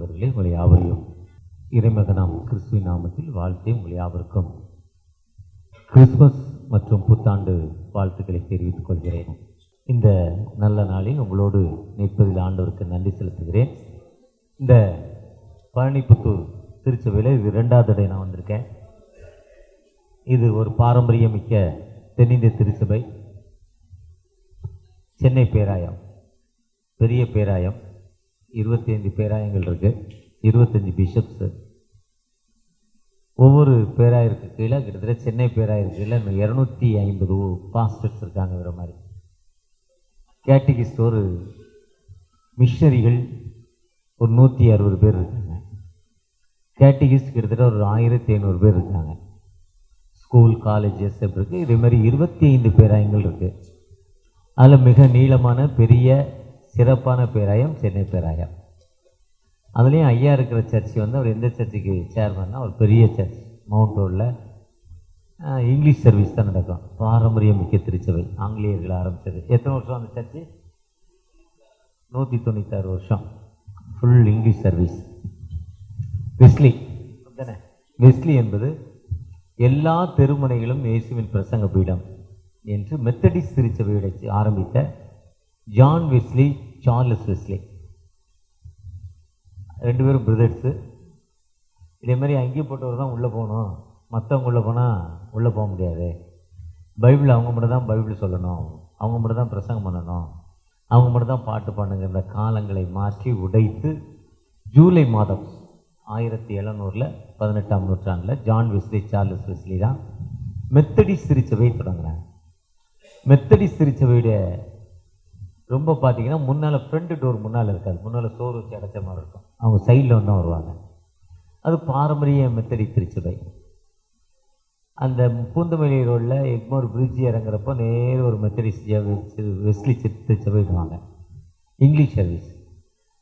அன்பர்களே, உங்களை யாவரையும் இறைமகனாம் கிறிஸ்துவின் நாமத்தில் வாழ்த்தி உங்களை யாவருக்கும் கிறிஸ்துமஸ் மற்றும் புத்தாண்டு வாழ்த்துக்களை தெரிவித்துக் கொள்கிறேன். இந்த நல்ல நாளில் உங்களோடு நிற்பதில் ஆண்டவருக்கு நன்றி செலுத்துகிறேன். இந்த பழனிப்புத்தூர் திருச்சபையில் இது 2வது தடவை நான் வந்திருக்கேன். இது ஒரு பாரம்பரியமிக்க தென்னிந்திய திருச்சபை. சென்னை பேராயம், பெரிய பேராயம், 25 பேராயங்கள் இருக்குது, 25 பிஷப்ஸு. ஒவ்வொரு பேராயிருக்கு கீழே கிட்டத்தட்ட சென்னை பேராயிருக்கு கீழே 250 பாஸ்டர்ஸ் இருக்காங்கிற மாதிரி. கேட்டகிஸ்ட் ஒரு மிஷனரிகள் ஒரு 160 பேர் இருக்காங்க. கேட்டகிஸ்ட் கிட்டத்தட்ட ஒரு 1500 பேர் இருக்காங்க. ஸ்கூல் காலேஜஸ் எப்படி இருக்குது. இதே மாதிரி 25 பேராயங்கள் இருக்குது. அதில் மிக நீளமான பெரிய சிறப்பான பேராயம் சென்னை பேராயம். அதுலேயும் ஐயா இருக்கிற சர்ச்சு வந்து அவர் எந்த சர்ச்சுக்கு சேர்மன்னா ஒரு பெரிய சர்ச் மவுண்ட் ரோடில் இங்கிலீஷ் சர்வீஸ் தான் நடக்கும். பாரம்பரியம் மிக்க திருச்சபை, ஆங்கிலேயர்கள் ஆரம்பித்தது. எத்தனை வருஷம் அந்த சர்ச்சு? 196 வருஷம். Full English service. வெஸ்லி தானே? வெஸ்லி என்பது எல்லா தெருமுனைகளும் இயேசுவின் பிரசங்க பீடம் என்று மெத்தடிஸ்ட் திருச்சபையை ஆரம்பித்த ஜான் வெஸ்லி, சார்லஸ் வெஸ்லி, 2 பேரும் பிரதர்ஸு. இதே மாதிரி அங்கேயே போட்டவர் தான் உள்ளே போகணும், மற்றவங்க உள்ளே போனால் உள்ளே போக முடியாது. பைபிள் அவங்க மட்டும் தான் பைபிள் சொல்லணும், அவங்க மட்டும் தான் பிரசங்கம் பண்ணணும், அவங்க மட்டும் தான் பாட்டு பாடுங்கிற காலங்களை மாற்றி உடைத்து ஜூலை மாதம் 1700 18ஆம் நூற்றாண்டில் ஜான் வெஸ்லி, சார்லஸ் வெஸ்லி தான் மெத்தடிஸ்ட் திருச்சபையை தொடங்கினாங்க. மெத்தடிஸ்ட் திருச்சபையுடைய ரொம்ப பார்த்தீங்கன்னா முன்னால் ஃப்ரண்ட் டோர் முன்னால் இருக்காது, முன்னால் சோறு வச்சு அடைச்ச மாதிரி இருக்கும். அவங்க சைடில் வந்து வருவாங்க. அது பாரம்பரிய மெத்தடி திருச்சபை. அந்த பூந்தமல்லி ரோடில் எக்மோர் பிரிட்ஜ் இறங்குறப்போ நேரு ஒரு மெத்தடிஸ்ட் வெஸ்லி திருச்சபைடுவாங்க. English service.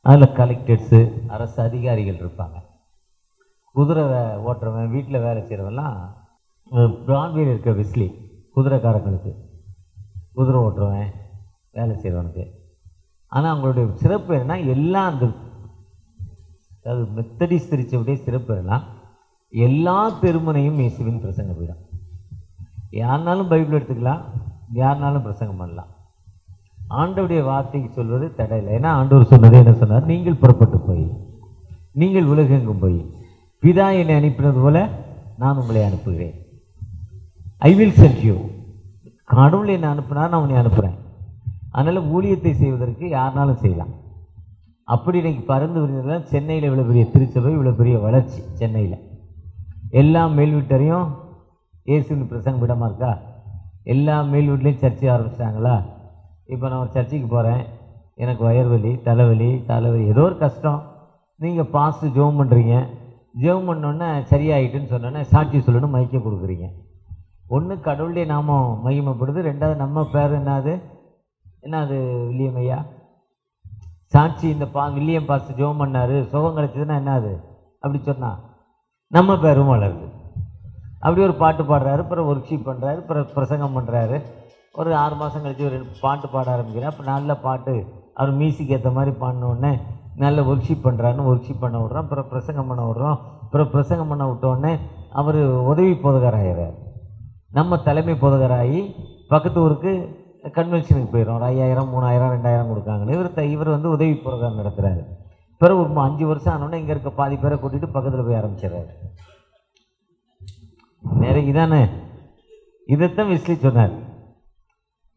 அதில் கலெக்டர்ஸு, அரசு அதிகாரிகள் இருப்பாங்க. குதிரை ஓட்டுறவன், வீட்டில் வேலை செய்கிறவெல்லாம் பிராட்வேயில் இருக்க வெஸ்லி குதிரைக்காரங்களுக்கு, குதிரை ஓட்டுறவன் வேலை செய்கிறவனுக்கு. ஆனால் அவங்களுடைய சிறப்பு என்னன்னா, எல்லாம் அந்த அது மெத்தடிஸ்ட் திருச்சபையுடைய சிறப்பு என்னன்னா, எல்லா தெருமுனையும் இயேசுவின் பிரசங்க பீடம். யாருனாலும் பைபிள் எடுத்துக்கலாம், யாருனாலும் பிரசங்கம் பண்ணலாம். ஆண்டவருடைய வார்த்தைக்கு சொல்வது தடையில்லை. ஏன்னா ஆண்டவர் சொன்னது என்ன சொன்னார்? நீங்கள் புறப்பட்டு போய் நீங்கள் உலகெங்கும் போய் பிதா என்னை அனுப்பினது போல நான் உங்களை அனுப்புகிறேன். I will send you. கடவுள் என்னை அனுப்புனா நான் உன்னை அனுப்புகிறேன். அதனால் ஊழியத்தை செய்வதற்கு யாருனாலும் செய்யலாம். அப்படி இன்னைக்கு பறந்து விரிந்ததுதான் சென்னையில் இவ்வளோ பெரிய திருச்சபை, இவ்வளோ பெரிய வளர்ச்சி. சென்னையில் எல்லா மேல் வீட்டரையும் இயேசுவின் பிரசங்க விடமா இருக்கா? எல்லா மேல் வீட்லேயும் சர்ச்சை ஆரம்பிச்சிட்டாங்களா? இப்போ நான் ஒரு சர்ச்சுக்கு போகிறேன், எனக்கு வயர்வலி, தலைவலி, ஏதோ ஒரு கஷ்டம். நீங்கள் பாஸ்ட்டு ஜெபம் பண்ணுறீங்க, ஜெபம் பண்ணோன்னே சரியாயிட்டுன்னு சொன்னோன்னே சாட்சி சொல்லணும், மைக்க கொடுக்குறீங்க. ஒன்று கடவுளுடைய நாமம் மகிமைப்படுது, 2வது நம்ம பேர் என்னது வில்லியம் ஐயா சாட்சி. இந்த வில்லியம் பாஸ்ட் ஜெபம் பண்ணார், சுகம் கிடைச்சதுன்னா என்னது அப்படி சொன்னால் நம்ம பேரும் வளருது. அப்படி ஒரு பாட்டு பாடுறாரு, அப்புறம் ஒர்க் ஷீப் பண்ணுறாரு, அப்புறம் பிரசங்கம் பண்ணுறாரு. ஒரு 6 மாதம் கழிச்சு ஒரு பாட்டு பாட ஆரம்பிக்கிறேன். அப்போ நல்ல பாட்டு அவர் மியூசிக் ஏற்ற மாதிரி பாடினோடனே நல்ல ஒர்க் ஷீப் பண்ணுறாருன்னு ஒர்க் ஷீப் பண்ண விட்றோம். அப்புறம் பிரசங்கம் பண்ண விட்றோம். அப்புறம் பிரசங்கம் பண்ண விட்டோடனே அவர் உதவி போதகராகிறார். நம்ம தலைமை போதகராகி பக்கத்து ஊருக்கு கன்வென்ஷனுக்கு போயிடும். ஒரு 5000 3000 2000 கொடுக்காங்கன்னு இவர் வந்து உதவி போதகர் நடத்துகிறாரு. பிறகு ஒரு 5 வருஷம் ஆனோடனே இங்கே இருக்க பாதி பேரை கூட்டிகிட்டு பக்கத்தில் போய் ஆரம்பிச்சிடுறாரு. நிறைய இதானே, இதைத்தான் வெஸ்லி சொன்னார்.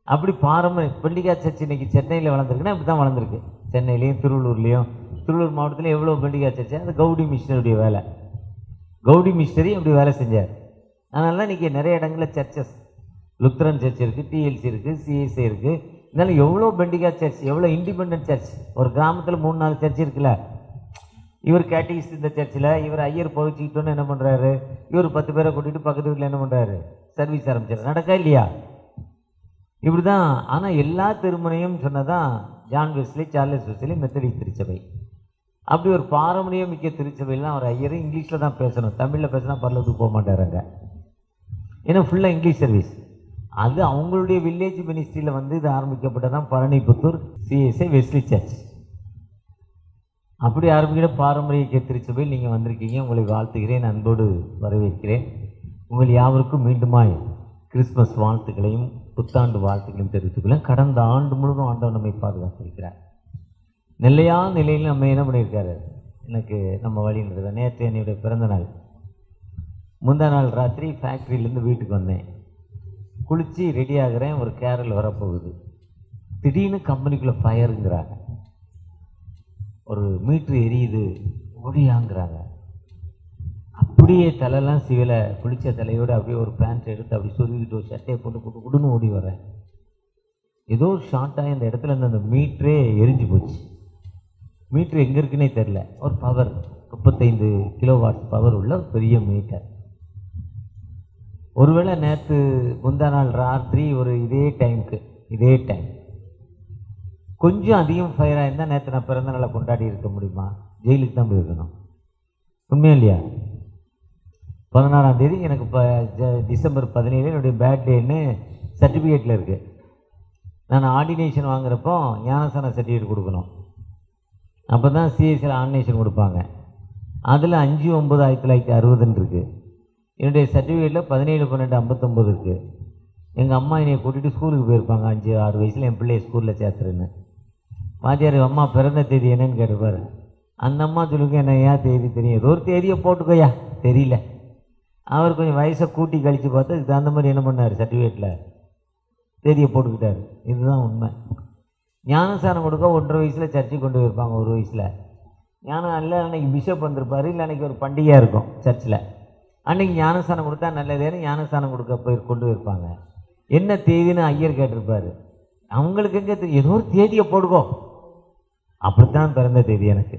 அப்படி பாரம்பரிய பெண்டிகா சர்ச் இன்னைக்கு சென்னையில் வளர்ந்துருக்குன்னா இப்படி தான் வளர்ந்துருக்கு. சென்னையிலையும் திருவள்ளூர்லேயும், திருவள்ளூர் மாவட்டத்துலேயும் எவ்வளோ பெண்டிகா சர்ச்சு. அது கவுடி மிஷினருடைய வேலை. கவுடி மிஷினரி அப்படி வேலை செஞ்சார். அதனால தான் இன்றைக்கி நிறைய இடங்களில் சர்ச்சஸ், லுத்ரன் சர்ச் இருக்குது, டிஎல்சி இருக்குது, சிஎஸ்ஐ இருக்குது. இருந்தாலும் எவ்வளோ பெண்டிகா சர்ச், எவ்வளோ இண்டிபெண்டன்ட் சர்ச். ஒரு கிராமத்தில் 3-4 சர்ச் இருக்குல்ல. இவர் கேட்டகிஸ்ட் இந்த சர்ச்சில், இவர் ஐயர் போதிச்சுக்கிட்டோன்னு என்ன பண்ணுறாரு, இவர் 10 பேரை கூட்டிகிட்டு பக்கத்து வீட்டில் என்ன பண்ணுறாரு, சர்வீஸ் ஆரம்பிச்சார். நடக்கா இல்லையா? இப்படி தான். ஆனால் எல்லா திருமணையும் சொன்னதான் John Wesley, Charles Wesley Methodist திருச்சபை. அப்படி ஒரு பாரம்பரியம் மிக்க திருச்சபையில் தான் அவர் ஐயர் இங்கிலீஷில் தான் பேசணும். தமிழில் பேசினா பரலத்துக்கு போக மாட்டாருங்க. ஏன்னா ஃபுல்லாக இங்கிலீஷ் சர்வீஸ். அது அவங்களுடைய வில்லேஜ் மினிஸ்ட்ரியில் வந்து இது ஆரம்பிக்கப்பட்டதான் பழனிப்புத்தூர் சிஎஸ்ஐ வெஸ்லி சர்ச். அப்படி ஆரம்பிக்கிற பாரம்பரிய திருச்சபையில் நீங்கள் வந்திருக்கீங்க. உங்களை வாழ்த்துகிறேன், அன்போடு வரவேற்கிறேன். உங்கள் யாவருக்கும் மீண்டுமாய் கிறிஸ்மஸ் வாழ்த்துக்களையும் புத்தாண்டு வாழ்த்துக்களையும் தெரிவித்துக்கொள்ள. கடந்த ஆண்டு முழுவதும் ஆண்டவர் நம்மை பாதுகாத்திருக்கிறார். நிலையான நிலையில் நம்ம என்ன பண்ணியிருக்காரு, எனக்கு நம்ம வழி நடந்தது. நேற்று என்னுடைய பிறந்த நாள். முந்தா நாள் ராத்திரி ஃபேக்ட்ரியிலேருந்து வீட்டுக்கு வந்தேன். குளித்து ரெடி ஆகிறேன். ஒரு கேரல் வரப்போகுது. திடீர்னு கம்பெனிக்குள்ளே ஃபயருங்கிறாங்க. ஒரு மீட்ரு எரியுது, ஓடியாங்கிறாங்க. அப்படியே தலையெல்லாம் சிவலை, குளித்த தலையோடு அப்படியே ஒரு பேண்ட் எடுத்து அப்படி சொருகிட்டு ஒரு சட்டையை போட்டு குடு குடுன்னு ஓடி வரேன். ஏதோ ஒரு ஷார்ட்டாக இந்த இடத்துல இருந்து அந்த மீட்டரே எரிஞ்சு போச்சு. மீட்ரு எங்கே இருக்குன்னே தெரில. ஒரு பவர் 35 கிலோவாட்ஸ் பவர் உள்ள ஒரு பெரிய மீட்டர். ஒருவேளை நேற்று முந்தா நாள் ராத்திரி ஒரு இதே டைம் கொஞ்சம் அதிகம் ஃபயராக இருந்தால் நேற்று நான் பிறந்த நாளை கொண்டாடி இருக்க முடியுமா? ஜெயிலுக்கு தான் போயிருக்கணும். உண்மையா இல்லையா? 16ஆம் தேதி எனக்கு இப்போ டிசம்பர் 17 என்னுடைய பேர்த்டேன்னு சர்டிஃபிகேட்டில் இருக்குது. நான் ஆர்டினேஷன் வாங்குறப்போ ஞானசான சர்டிஃபிகேட் கொடுக்கணும். அப்போ தான் சிஎஸ்சியில் ஆர்டினேஷன் கொடுப்பாங்க. அதில் 5/9/1960 இருக்குது. என்னுடைய சர்டிஃபிகேட்டில் 17/12/59 இருக்குது. எங்கள் அம்மா என்னை கூட்டிகிட்டு ஸ்கூலுக்கு போயிருப்பாங்க. 5-6 வயசில் என் பிள்ளையை ஸ்கூலில் சேர்த்துருன்னு. வாத்தியார் அம்மா பிறந்த தேதி என்னன்னு கேட்டுப்பார். அந்த அம்மா சொல்லுங்க, என்ன ஏன் தேதி தெரியும், ஏதோ ஒரு தேதியை போட்டுக்கோயா, தெரியல. அவர் கொஞ்சம் வயசை கூட்டி கழித்து பார்த்து இதுக்கு தகுந்த மாதிரி என்ன பண்ணார், சர்டிஃபிகேட்டில் தேதியை போட்டுக்கிட்டார். இதுதான் உண்மை. ஞானஸ்தானம் கொடுக்க 1.5 வயசில் சர்ச்சுக்கு கொண்டு போயிருப்பாங்க. 1 வயசில் ஞானம் இல்லை. அன்றைக்கி பிஷப் வந்திருப்பார், இல்லை அன்றைக்கி ஒரு பண்டிகையாக இருக்கும் சர்ச்சில். அன்றைக்கி ஞானஸ்தானம் கொடுத்தா நல்லதேன்னு ஞானஸ்தானம் கொடுக்க போய் கொண்டு போயிருப்பாங்க. என்ன தேதின்னு ஐயர் கேட்டிருப்பார். அவங்களுக்கு எங்கே தெரியும், ஏதோ ஒரு தேதியை போடுக்கோ. அப்படித்தான் பிறந்த தேதி எனக்கு.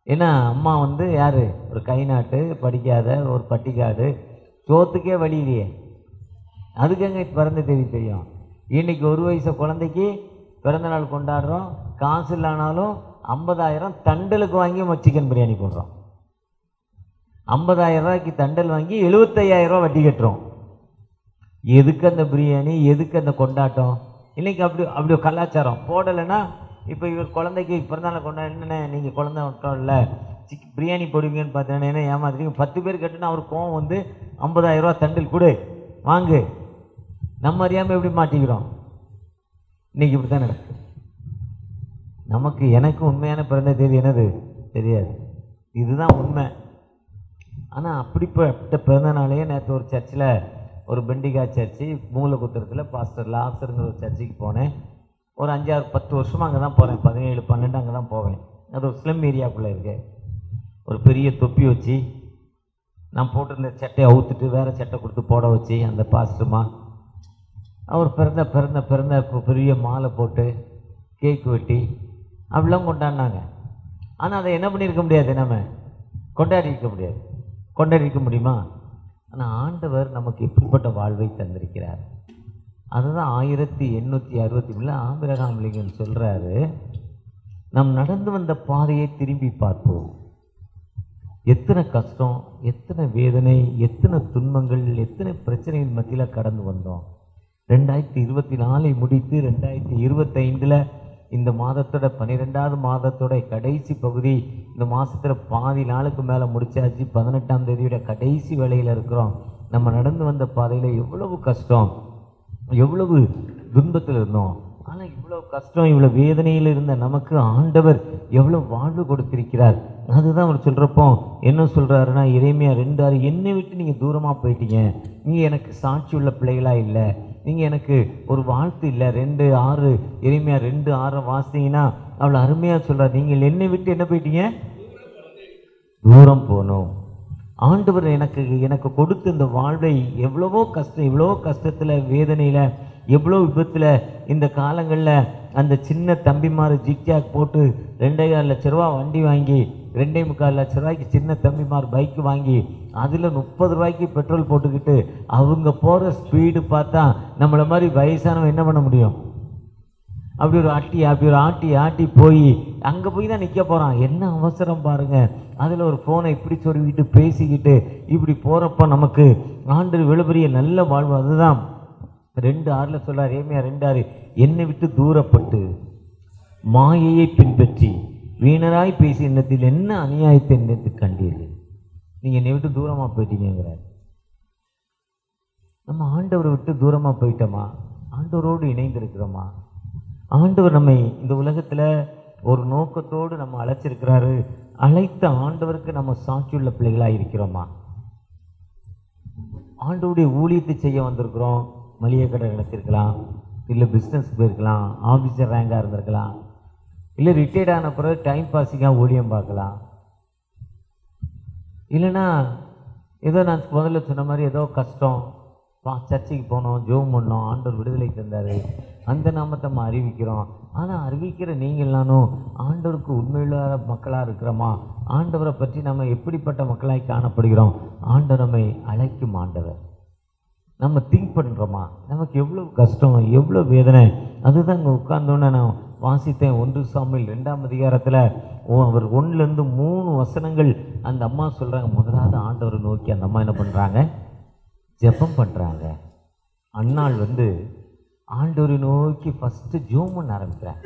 ஏன்னா அம்மா யார், ஒரு கை நாட்டு படிக்காத ஒரு பட்டிக்காடு, சோத்துக்கே வழி இல்லையே, அதுக்கு எங்கே பிறந்த தேதி தெரியும்? இன்றைக்கி 1 வயசு குழந்தைக்கு பிறந்த நாள் கொண்டாடுறோம். காசு இல்லைனாலும் 50,000 தண்டலுக்கு வாங்கி சிக்கன் பிரியாணி போடுறோம். 50,000 ரூபாய்க்கு தண்டல் வாங்கி 75,000 ரூபா வட்டி கட்டுறோம். எதுக்கு அந்த பிரியாணி, எதுக்கு அந்த கொண்டாட்டம்? இன்றைக்கி அப்படி கலாச்சாரம் போடலைன்னா, இப்போ இவர் குழந்தைக்கு பிறந்தநாள் கொண்டாட என்னென்ன நீங்கள் குழந்தை மட்டும் இல்லை பிரியாணி போடுவீங்கன்னு பார்த்தேன்னா என்ன ஏமாத்துறீங்க? 10 பேர் கட்டுனா அவர் கோவம் 50,000 ரூபா தண்டில் கொடு வாங்கு. நம்ம அறியாமல் எப்படி மாட்டிக்கிறோம்? இன்றைக்கி இப்படி தான் நடக்குது. எனக்கு உண்மையான பிறந்த தேதி என்னது தெரியாது. இதுதான் உண்மை. ஆனால் அப்படிப்பட்ட பிறந்த நாளையே நேற்று ஒரு சர்ச்சில், ஒரு பெண்டிகா சர்ச்சு மூலகுத்திரத்தில் பாஸ்டர் லாசருங்கிற ஒரு சர்ச்சுக்கு போனேன். ஒரு 5-10 வருஷமாக அங்கே தான் போகிறேன். 17-12 அங்கே தான் போவேன். அது ஒரு ஸ்லிம் ஏரியாக்குள்ளே இருக்கு. ஒரு பெரிய தொப்பி வச்சு நான் போட்டிருந்த சட்டையை அவுத்துட்டு வேறு சட்டை கொடுத்து போட வச்சு அந்த பாஸ்டர்மா அவர் பிறந்த பெரிய மாலை போட்டு கேக் வெட்டி அப்படிலாம் கொண்டாடினாங்க. ஆனால் அதை என்ன பண்ணியிருக்க முடியாது, நம்ம கொண்டாடி இருக்க முடியுமா? ஆனால் ஆண்டவர் நமக்கு எப்படிப்பட்ட வாழ்வை தந்திருக்கிறார். அதுதான் 1863 ஆபிரகாம் லிங்கன் சொல்கிறாரு, நாம் நடந்து வந்த பாதையை திரும்பி பார்ப்போம். எத்தனை கஷ்டம், எத்தனை வேதனை, எத்தனை துன்பங்கள், எத்தனை பிரச்சனைகள் மத்தியில் கடந்து வந்தோம். 2024 முடித்து 2025 இந்த மாதத்தோட 12வது மாதத்தோட கடைசி பகுதி. இந்த மாதத்தில் பாதி நாளுக்கு மேலே முடிச்சாச்சு. 18ஆம் தேதியோட கடைசி வேளையில் இருக்கிறோம். நம்ம நடந்து வந்த பாதையில் எவ்வளவு கஷ்டம், எவ்வளவு துன்பத்தில் இருந்தோம். ஆனால் இவ்வளோ கஷ்டம், இவ்வளோ வேதனையில் இருந்த நமக்கு ஆண்டவர் எவ்வளோ வாழ்வு கொடுத்திருக்கிறார். அதுதான் அவர் சொல்கிறப்போ என்ன சொல்கிறாருன்னா, எரேமியா 2:6, என்னை விட்டு நீங்கள் தூரமாக போயிட்டீங்க, நீங்கள் எனக்கு சாட்சி உள்ள பிள்ளைகளாக இல்லை, நீங்கள் எனக்கு ஒரு வாழ்த்து இல்லை. 2:6 எரேமியா 2:6 வாசிங்கன்னா அவ்வளோ அருமையாக சொல்கிறார். நீங்கள் என்னை விட்டு என்ன போயிட்டீங்க, தூரம் போனோம். ஆண்டவர் எனக்கு கொடுத்த இந்த வாழ்வை எவ்வளவோ கஷ்டம், இவ்வளோ கஷ்டத்தில், வேதனையில், எவ்வளோ விபத்தில், இந்த காலங்களில் அந்த சின்ன தம்பிமார் ஜிக்ஜாக் போட்டு 2.25 லட்ச ரூபா வண்டி வாங்கி, 2.25 லட்ச ரூபாய்க்கு சின்ன தம்பிமார் பைக்கு வாங்கி, அதில் 30 ரூபாய்க்கு பெட்ரோல் போட்டுக்கிட்டு அவங்க போகிற ஸ்பீடு பார்த்தா நம்மளை மாதிரி வயசானவன் என்ன பண்ண முடியும்? அப்படி ஒரு ஆட்டி போய் அங்கே போய் தான் நிற்க போகிறான். என்ன அவசரம் பாருங்கள். அதில் ஒரு ஃபோனை இப்படி சொருவிட்டு பேசிக்கிட்டு இப்படி போகிறப்ப நமக்கு ஆண்டவர் விழுபெரிய நல்ல வாழ்வு. அதுதான் 2:6 சொல்கிறார், எரேமியா 2:6, என்னை விட்டு தூரப்பட்டு மாயையை பின்பற்றி வீணராய் பேசி எண்ணத்தில் என்ன அநியாயத்தை எண்ணத்து கண்டீர்கள், நீங்கள் என்னை விட்டு தூரமாக போயிட்டீங்கிறார். நம்ம ஆண்டவரை விட்டு தூரமாக போயிட்டோமா? ஆண்டவரோடு இணைந்திருக்கிறோமா? ஆண்டவர் நம்மை இந்த உலகத்தில் ஒரு நோக்கத்தோடு நம்ம அழைச்சிருக்கிறாரு. அழைத்த ஆண்டவருக்கு நம்ம சாட்சியுள்ள பிள்ளைகளாக இருக்கிறோமா? ஆண்டவருடைய ஊழியத்தை செய்ய வந்திருக்கிறோம். மளிகை கடை நடத்திருக்கலாம், இல்லை பிஸ்னஸ் போயிருக்கலாம், ஆஃபீஸர் ரேங்காக இருந்திருக்கலாம், இல்லை ரிட்டையர்ட் ஆன பிறகு டைம் பாஸிங்காக ஊழியம் பார்க்கலாம், இல்லைன்னா ஏதோ நான் முதல்ல சொன்ன மாதிரி ஏதோ கஷ்டம், சர்ச்சைக்கு போனோம், ஜெபம் பண்ணோம், ஆண்டவர் விடுதலை தந்தார், அந்த நாமத்தை நம்ம அறிவிக்கிறோம். ஆனால் அறிவிக்கிற நீங்களானும் ஆண்டவருக்கு உண்மையுள்ள மக்களாக இருக்கிறோமா? ஆண்டவரை பற்றி நம்ம எப்படிப்பட்ட மக்களாய் காணப்படுகிறோம்? ஆண்டவர் நம்மை அழைக்கும் ஆண்டவர். நம்ம திங்க் பண்ணுறோமா? நமக்கு எவ்வளோ கஷ்டம், எவ்வளோ வேதனை. அதுதான் இங்கே உட்கார்ந்தோன்னே நான் வாசித்தேன். 1 சாமுவேல் 2ஆம் அதிகாரத்தில் அவர் 1லேருந்து 3 வசனங்கள் அந்த அம்மா சொல்கிறாங்க. முதலாவது ஆண்டவரை நோக்கி அந்த அம்மா என்ன பண்ணுறாங்க? ஜெபம் பண்ணுறாங்க. அன்னாள் ஆண்டவரை நோக்கி ஃபஸ்ட்டு ஜெபம் பண்ண ஆரம்பிக்கிறாங்க.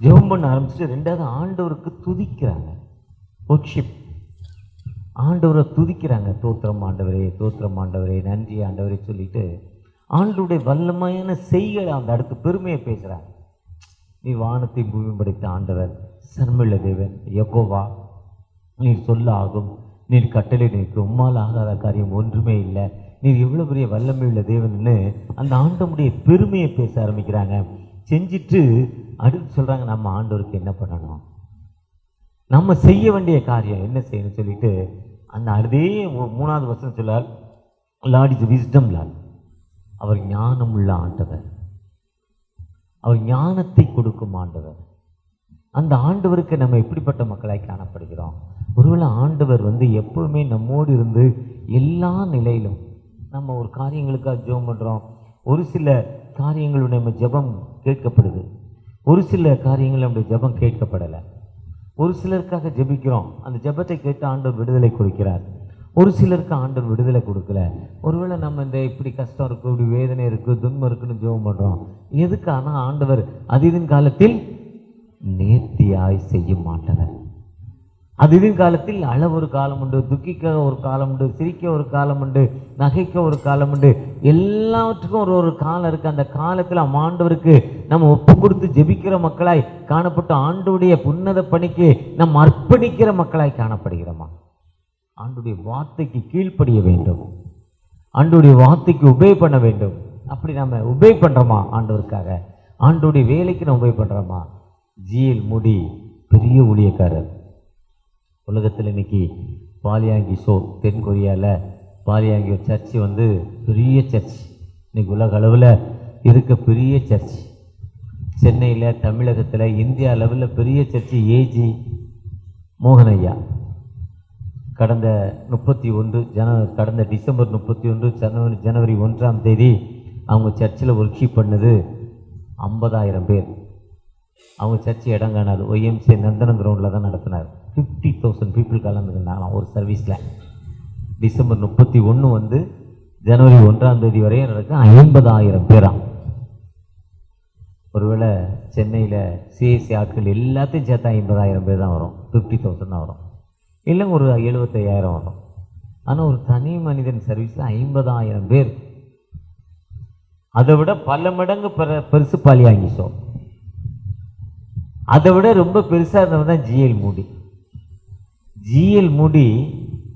ஜெபம் பண்ண ஆரம்பிச்சுட்டு 2வது ஆண்டவருக்கு துதிக்கிறாங்க. ஒர்ஷிப், ஆண்டவரை துதிக்கிறாங்க. தோத்திரம் ஆண்டவரே, தோத்திரம் ஆண்டவரே, நன்றி ஆண்டவரே சொல்லிட்டு ஆண்டவருடைய வல்லமையான செய்களை அந்த அடுத்து பெருமையை பேசுகிறாங்க. நீ வானத்தை பூமி படைத்த ஆண்டவர், சர்மிள்ள தேவன், யெகோவா, நீர் சொல்ல ஆகும், நீர் கட்டளை நிற்கு, உம்மால் ஆகாத காரியம் ஒன்றுமே இல்லை, நீர் எவ்வளோ பெரிய வல்லமை உள்ள தேவன்னு அந்த ஆண்டவருடைய பெருமையை பேச ஆரம்பிக்கிறாங்க. செஞ்சுட்டு அடுத்து சொல்கிறாங்க, நம்ம ஆண்டவருக்கு என்ன பண்ணணும், நம்ம செய்ய வேண்டிய காரியம் என்ன செய்யணும்னு சொல்லிட்டு அந்த அதே 3வது வசனம் சொல்லார், லார்ட் இஸ் விஸ்டம் லார்ட். அவர் ஞானம் உள்ள ஆண்டவர், அவர் ஞானத்தை கொடுக்கும் ஆண்டவர். அந்த ஆண்டவருக்கு நம்ம எப்படிப்பட்ட மக்களாய் காணப்படுகிறோம்? ஒருவேளை ஆண்டவர் எப்பவுமே நம்மோடு இருந்து எல்லா நிலையிலும் நம்ம ஒரு காரியங்களுக்காக ஜெபம் பண்ணுறோம். ஒரு சில காரியங்களுடைய நம்ம ஜெபம் கேட்கப்படுது, ஒரு சில காரியங்கள் நம்முடைய ஜெபம் கேட்கப்படலை. ஒரு சிலருக்காக ஜெபிக்கிறோம், அந்த ஜெபத்தை கேட்டு ஆண்டவர் விடுதலை கொடுக்கிறார். ஒரு சிலருக்கு ஆண்டவர் விடுதலை கொடுக்கல. ஒருவேளை நம்ம இப்படி கஷ்டம் இருக்குது, இப்படி வேதனை இருக்குது, துன்பம் இருக்குன்னு ஜெபம் பண்ணுறோம். எதுக்கான ஆண்டவர் அதிதின் காலத்தில் நேர்த்தியாய் செய்ய மாட்டவர். அதிதின் காலத்தில் அழ ஒரு காலம் உண்டு, துக்கிக்க ஒரு காலம் உண்டு, சிரிக்க ஒரு காலம் உண்டு, நகைக்க ஒரு காலம் உண்டு. எல்லாவற்றுக்கும் ஒரு காலம் இருக்குது. அந்த காலத்தில் ஆண்டவருக்கு நம்ம ஒப்பு கொடுத்து ஜெபிக்கிற மக்களாய் காணப்பட்டு ஆண்டவருடைய உன்னத பணிக்கு நம்ம அர்ப்பணிக்கிற மக்களாய் காணப்படுகிறோமா? ஆண்டவருடைய வார்த்தைக்கு கீழ்ப்படிய வேண்டும், ஆண்டவருடைய வார்த்தைக்கு உபே பண்ண வேண்டும். அப்படி நம்ம உபே பண்ணுறோமா? ஆண்டவருக்காக ஆண்டவருடைய வேலைக்கு நம்ம உபே பண்ணுறோமா? ஜிஎல் மூடி பெரிய ஊழியக்காரர். உலகத்தில் இன்னைக்கு பாலியாங்கி ஷோ, தென் கொரியாவில் பாலியாங்கி சர்ச்சு பெரிய சர்ச், இன்னைக்கு உலக அளவில் இருக்க பெரிய சர்ச். சென்னையில், தமிழகத்தில், இந்தியா லெவலில் பெரிய சர்ச்சு ஏஜி மோகனையா கடந்த டிசம்பர் 31 ஜனவரி 1ஆம் தேதி அவங்க சர்ச்சில் ஒர்க்ஷிப் பண்ணது 50,000 பேர். அவங்க சர்ச்சு இடம் காணாது, ஒய்எம்சி நந்தனம் கிரவுண்டில் தான் நடத்தினார். 50,000 பீப்புள் கலந்துருந்தாங்களாம் ஒரு சர்வீஸில். டிசம்பர் 31 ஜனவரி 1ஆம் தேதி வரையும் நடக்க 50,000 பேராம். ஒருவேளை சென்னையில் சிஎஸ்சி ஆட்கள் எல்லாத்தையும் சேர்த்தா 50,000 பேர் தான் வரும், 50,000 தான் வரும், இல்லை ஒரு 75,000 வரும். ஆனால் ஒரு தனி மனிதன் சர்வீஸில் 50,000 பேர். அதை விட பல மடங்கு பெருசு பாலியாங்கி ஷோ. அதை விட ரொம்ப பெருசாக இருந்தவன் தான் ஜிஎல் மூடி. ஜிஎல் மூடி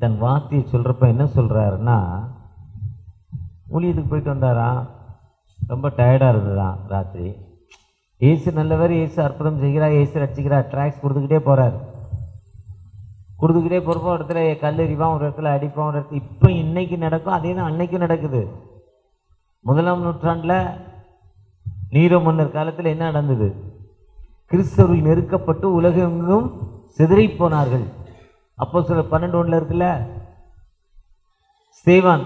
தன் வார்த்தையை சொல்கிறப்ப என்ன சொல்கிறாருன்னா, ஊழியத்துக்கு போயிட்டு வந்தாராம், ரொம்ப டயர்டாக இருந்ததான் ராத்திரி. ஏசு நல்லவர், ஏசு அற்புதம் செய்கிறார், ஏசு ரட்சிக்கிறார், ட்ராக்ஸ் கொடுத்துக்கிட்டே போகிறார். கொடுத்துக்கிட்டே போகிறப்போ ஒரு இடத்துல கல்லெறிவான், ஒரு இடத்துல அடிப்பான், ஒரு இடத்துல இப்போ இன்னைக்கு நடக்கும் அதே தான் அன்னைக்கும் நடக்குது. 1ஆம் நூற்றாண்டில் நீரோ மன்னர் காலத்தில் என்ன நடந்தது? கிறிஸ்தவர்கள் நெருக்கப்பட்டு உலகெங்கும் சிதறி போனார்கள். அப்போஸ்தலர் 12:1 இருக்குல்ல, ஸ்தேவான்.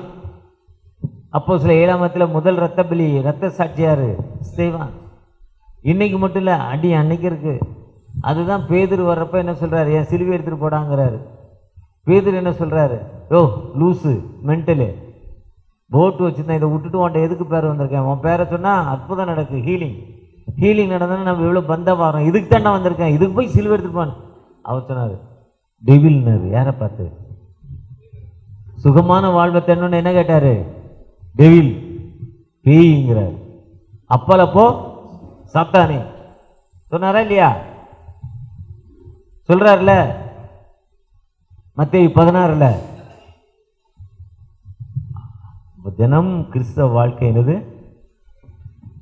அப்போஸ்தலர் 7ஆம் முதல் ரத்த சாட்சியாரு ஸ்தேவான். இன்னைக்கு மட்டும் இல்லை, அடி அன்னைக்கு இருக்கு. அதுதான் பேதுரு வர்றப்ப என்ன சொல்றாரு? என் சிலுவை எடுத்துட்டு போடாங்கிறாரு. பேதுரு என்ன சொல்றாரு? யோ லூசு, மென்டலு, போட்டு வச்சுருந்தேன், இதை விட்டுட்டு உன்ட்ட எதுக்கு பேர் வந்திருக்கேன்? உன் பேரை சொன்னால் அற்புதம் நடக்கு, ஹீலிங். ஹீலிங் நடந்தோன்னா நம்ம இவ்வளோ பந்தா வரோம், இதுக்கு தாண்டா வந்திருக்கேன், இதுக்கு போய் சிலுவை எடுத்துப்பான். அவர் சொன்னார் டெவில்னாரு. யாரை பார்த்து? சுகமான வாழ்வை தேடணும்னு என்ன கேட்டாரு? டெவில், பேய்ங்கிறார். அப்போ சாத்தானே சொன்னாரா இல்லையா? சொல்றாருல மத்தேயு 16. தினம் கிறிஸ்தவ வாழ்க்கை என்னது?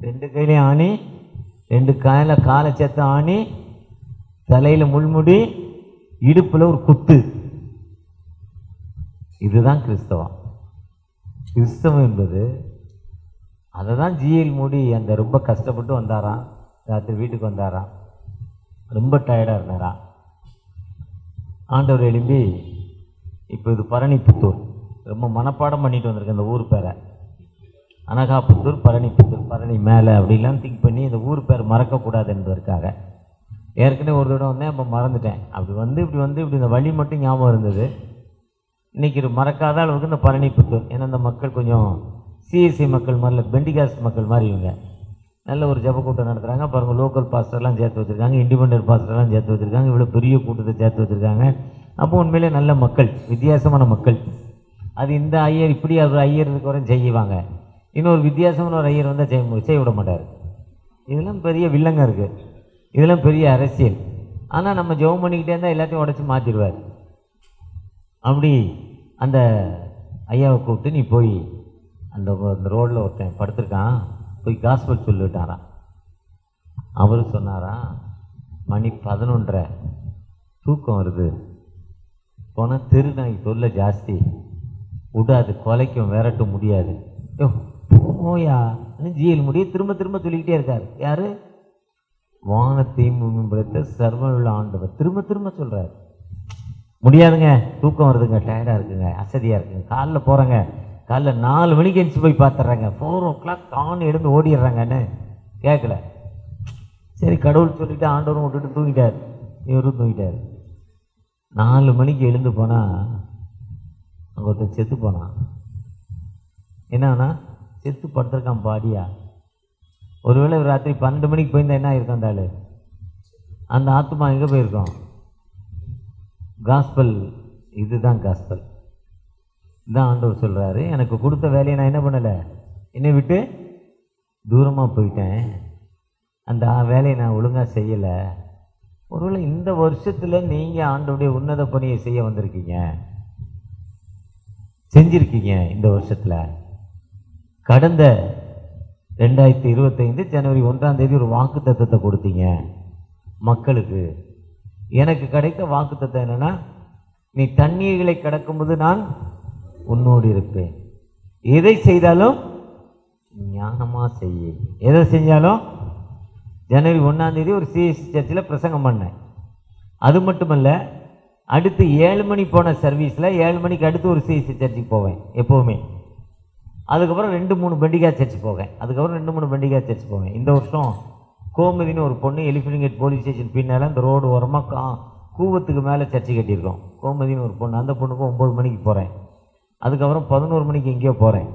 2 கையிலையும் ஆணி, 2 கையில காலை சேர்த்து ஆணி, தலையில முள்முடி, இடுப்புல ஒரு குத்து. இதுதான் கிறிஸ்தவம். கிறிஸ்தவம் என்பது அதை தான் ஜிஎல் மூடி அந்த ரொம்ப கஷ்டப்பட்டு வந்தாராம். ராத்திரி வீட்டுக்கு வந்தாராம், ரொம்ப டயர்டாக இருந்தாராம். ஆண்டவர் எழும்பி, இப்போ இது பரணிப்புத்தூர், ரொம்ப மனப்பாடம் பண்ணிட்டு வந்திருக்கேன் இந்த ஊர் பேரை, அனகாபுத்தூர், பரணிப்புத்தூர், பரணி மேலே அப்படிலாம் திங்க் பண்ணி இந்த ஊர் பேர் மறக்கக்கூடாது என்பதற்காக. ஏற்கனவே ஒரு தடவை வந்தேன், அப்போ மறந்துட்டேன். இப்படி இந்த வழி மட்டும் ஞாபகம் இருந்தது. இன்றைக்கி மறக்காத அளவுக்கு இந்த பரணிப்புத்தூர், ஏன்னா இந்த மக்கள் கொஞ்சம் சிஎஸ்சி மக்கள் மாதிரி, பெண்டிகாஸ்ட் மக்கள் மாதிரி இவங்க நல்ல ஒரு ஜப கூட்டம் நடத்துகிறாங்க பாருங்கள். லோக்கல் பாஸ்டர்லாம் சேர்த்து வச்சுருக்காங்க, இண்டிபெண்டன்ட் பாஸ்டர்லாம் சேர்த்து வச்சுருக்காங்க, இவ்வளோ பெரிய கூட்டத்தை சேர்த்து வச்சுருக்காங்க. அப்போ உண்மையிலே நல்ல மக்கள், வித்தியாசமான மக்கள். அது இந்த ஐயர் இப்படி ஒரு ஐயர் இருக்க வரையும் செய்வாங்க, இன்னொரு வித்தியாசமான ஒரு ஐயர் வந்தால் செய்ய விட மாட்டார். இதெல்லாம் பெரிய வில்லங்க இருக்குது, இதெல்லாம் பெரிய அரசியல். ஆனால் நம்ம ஜெபம் பண்ணிக்கிட்டே இருந்தால் எல்லாத்தையும் உடச்சி மாற்றிடுவார். அப்படி அந்த ஐயாவை கூப்பிட்டு, நீ போய் அந்த ரோடில் ஒருத்தன் படுத்திருக்கான், போய் காஸ்பல் சொல்லிவிட்டாரான். அவர் சொன்னாரா, மணி 11:30, தூக்கம் வருது, போனால் தெருநாய் தொல்லை ஜாஸ்தி, விடாது, கொலைக்கும் விரட்ட முடியாது, போயா ஜிஎல் முடிய திரும்ப திரும்ப சொல்லிக்கிட்டே இருக்கார். யாரு? வானத்தையும் முன்படுத்த சர்வமுள்ள ஆண்டவர் திரும்ப திரும்ப சொல்கிறார். முடியாதுங்க, தூக்கம் வருதுங்க, டயர்டாக இருக்குங்க, அசதியாக இருக்குங்க, காலைல போகிறேங்க, காலைல 4 மணிக்கு எழுந்து போய் பார்த்துட்றாங்க, 4 o'clock தான் எழுந்து ஓடிடுறாங்கன்னு கேட்கல. சரி, கடவுள் சொல்லிவிட்டு ஆண்டவரும் விட்டுட்டு தூங்கிட்டார், இவரும் தூங்கிட்டார். 4 மணிக்கு எழுந்து போனால் அங்கே ஒருத்தர் செத்து போனான். என்னன்னா செத்து படுத்திருக்கான் பாடியா. ஒருவேளை ராத்திரி 12 மணிக்கு போயிருந்தா என்ன ஆயிருக்கும்? அந்த ஆள், அந்த ஆத்மா எங்கே போயிருக்கோம்? காஸ்பல், இதுதான் காஸ்பல். இதான் ஆண்டவர் சொல்கிறாரு, எனக்கு கொடுத்த வேலையை நான் என்ன பண்ணலை, என்னை விட்டு தூரமாக போயிட்டேன், அந்த வேலையை நான் ஒழுங்காக செய்யலை. ஒருவேளை இந்த வருஷத்தில் நீங்கள் ஆண்டவருடைய உன்னத பணியை செய்ய வந்திருக்கீங்க, செஞ்சுருக்கீங்க. இந்த வருஷத்தில் கடந்த 2025 ஜனவரி 1ஆம் தேதி ஒரு வாக்கு தத்தத்தை கொடுத்தீங்க மக்களுக்கு. எனக்கு கிடைத்த வாக்கு தத்தம் என்னன்னா, நீ தண்ணீர்களை கடக்கும்போது நான் உன்னோடு இருப்பேன், எதை செய்தாலும் ஞானமாக செய்ய. எதை செஞ்சாலும். ஜனவரி 1ஆம் தேதி ஒரு சிஎஸ்சி சர்ச்சில் பிரசங்கம் பண்ணேன். அது மட்டுமல்ல, அடுத்து 7 மணி போன சர்வீஸில் 7 மணிக்கு அடுத்து ஒரு சிஎஸ்சி சர்ச்சுக்கு போவேன் எப்போவுமே. அதுக்கப்புறம் 2-3 பெண்டிகா சர்ச் போவேன். அதுக்கப்புறம் 2-3 பெண்டிகா சர்ச் போவேன். இந்த வருஷம் கோமதின்னு ஒரு பொண்ணு எலிஃபென்ட் போலீஸ் ஸ்டேஷன் பின்னால் இந்த ரோடு ஓரமாக கூவத்துக்கு மேலே சர்ச்சு கட்டியிருக்கோம். கோமதின்னு ஒரு பொண்ணு, அந்த பொண்ணுக்கு 9 மணிக்கு போகிறேன். அதுக்கப்புறம் 11 மணிக்கு எங்கேயோ போகிறேன்,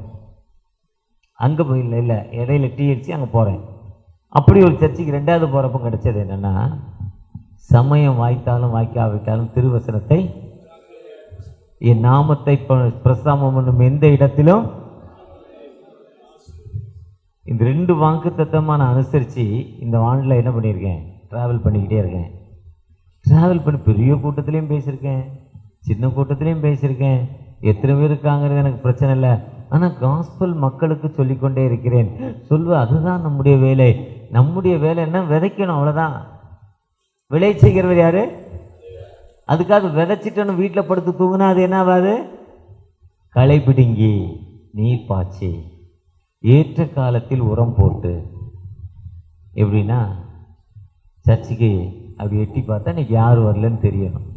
அங்கே போய் இல்லை இடையில டிஎல்சி அங்கே போகிறேன். அப்படி ஒரு சர்ச்சுக்கு 2வது போகிறப்ப கிடைச்சது என்னென்னா, சமயம் வாய்த்தாலும் வாய்க்காவிட்டாலும் திருவசனத்தை என் நாமத்தை பிரஸ்தாபம் பண்ணும் எந்த இடத்திலும். இந்த 2 வாக்கு தத்தமாக நான் அனுசரித்து இந்த ஆண்டில் என்ன பண்ணியிருக்கேன், ட்ராவல் பண்ணிக்கிட்டே இருக்கேன். ட்ராவல் பண்ணி பெரிய கூட்டத்துலேயும் பேசியிருக்கேன், சின்ன கூட்டத்துலேயும் பேசியிருக்கேன். எத்தனை பேர் இருக்காங்கிறது எனக்கு பிரச்சனை இல்லை, ஆனால் காஸ்பல் மக்களுக்கு சொல்லிக்கொண்டே இருக்கிறேன். அதுதான் நம்முடைய வேலை. நம்முடைய வேலை என்ன, விதைக்கணும், அவ்வளோதான். விளை செய்கிறவர் யாரு? அதுக்காக விதைச்சிட்டோன்னு வீட்டில் படுத்து தூங்குனா அது என்ன ஆகாது? களை பிடுங்கி நீர் பாய்ச்சி ஏற்ற காலத்தில் உரம் போட்டு. எப்படின்னா, சர்ச்சுக்கு அப்படி எட்டி பார்த்தா இன்னைக்கு யார் வரலன்னு தெரியணும்.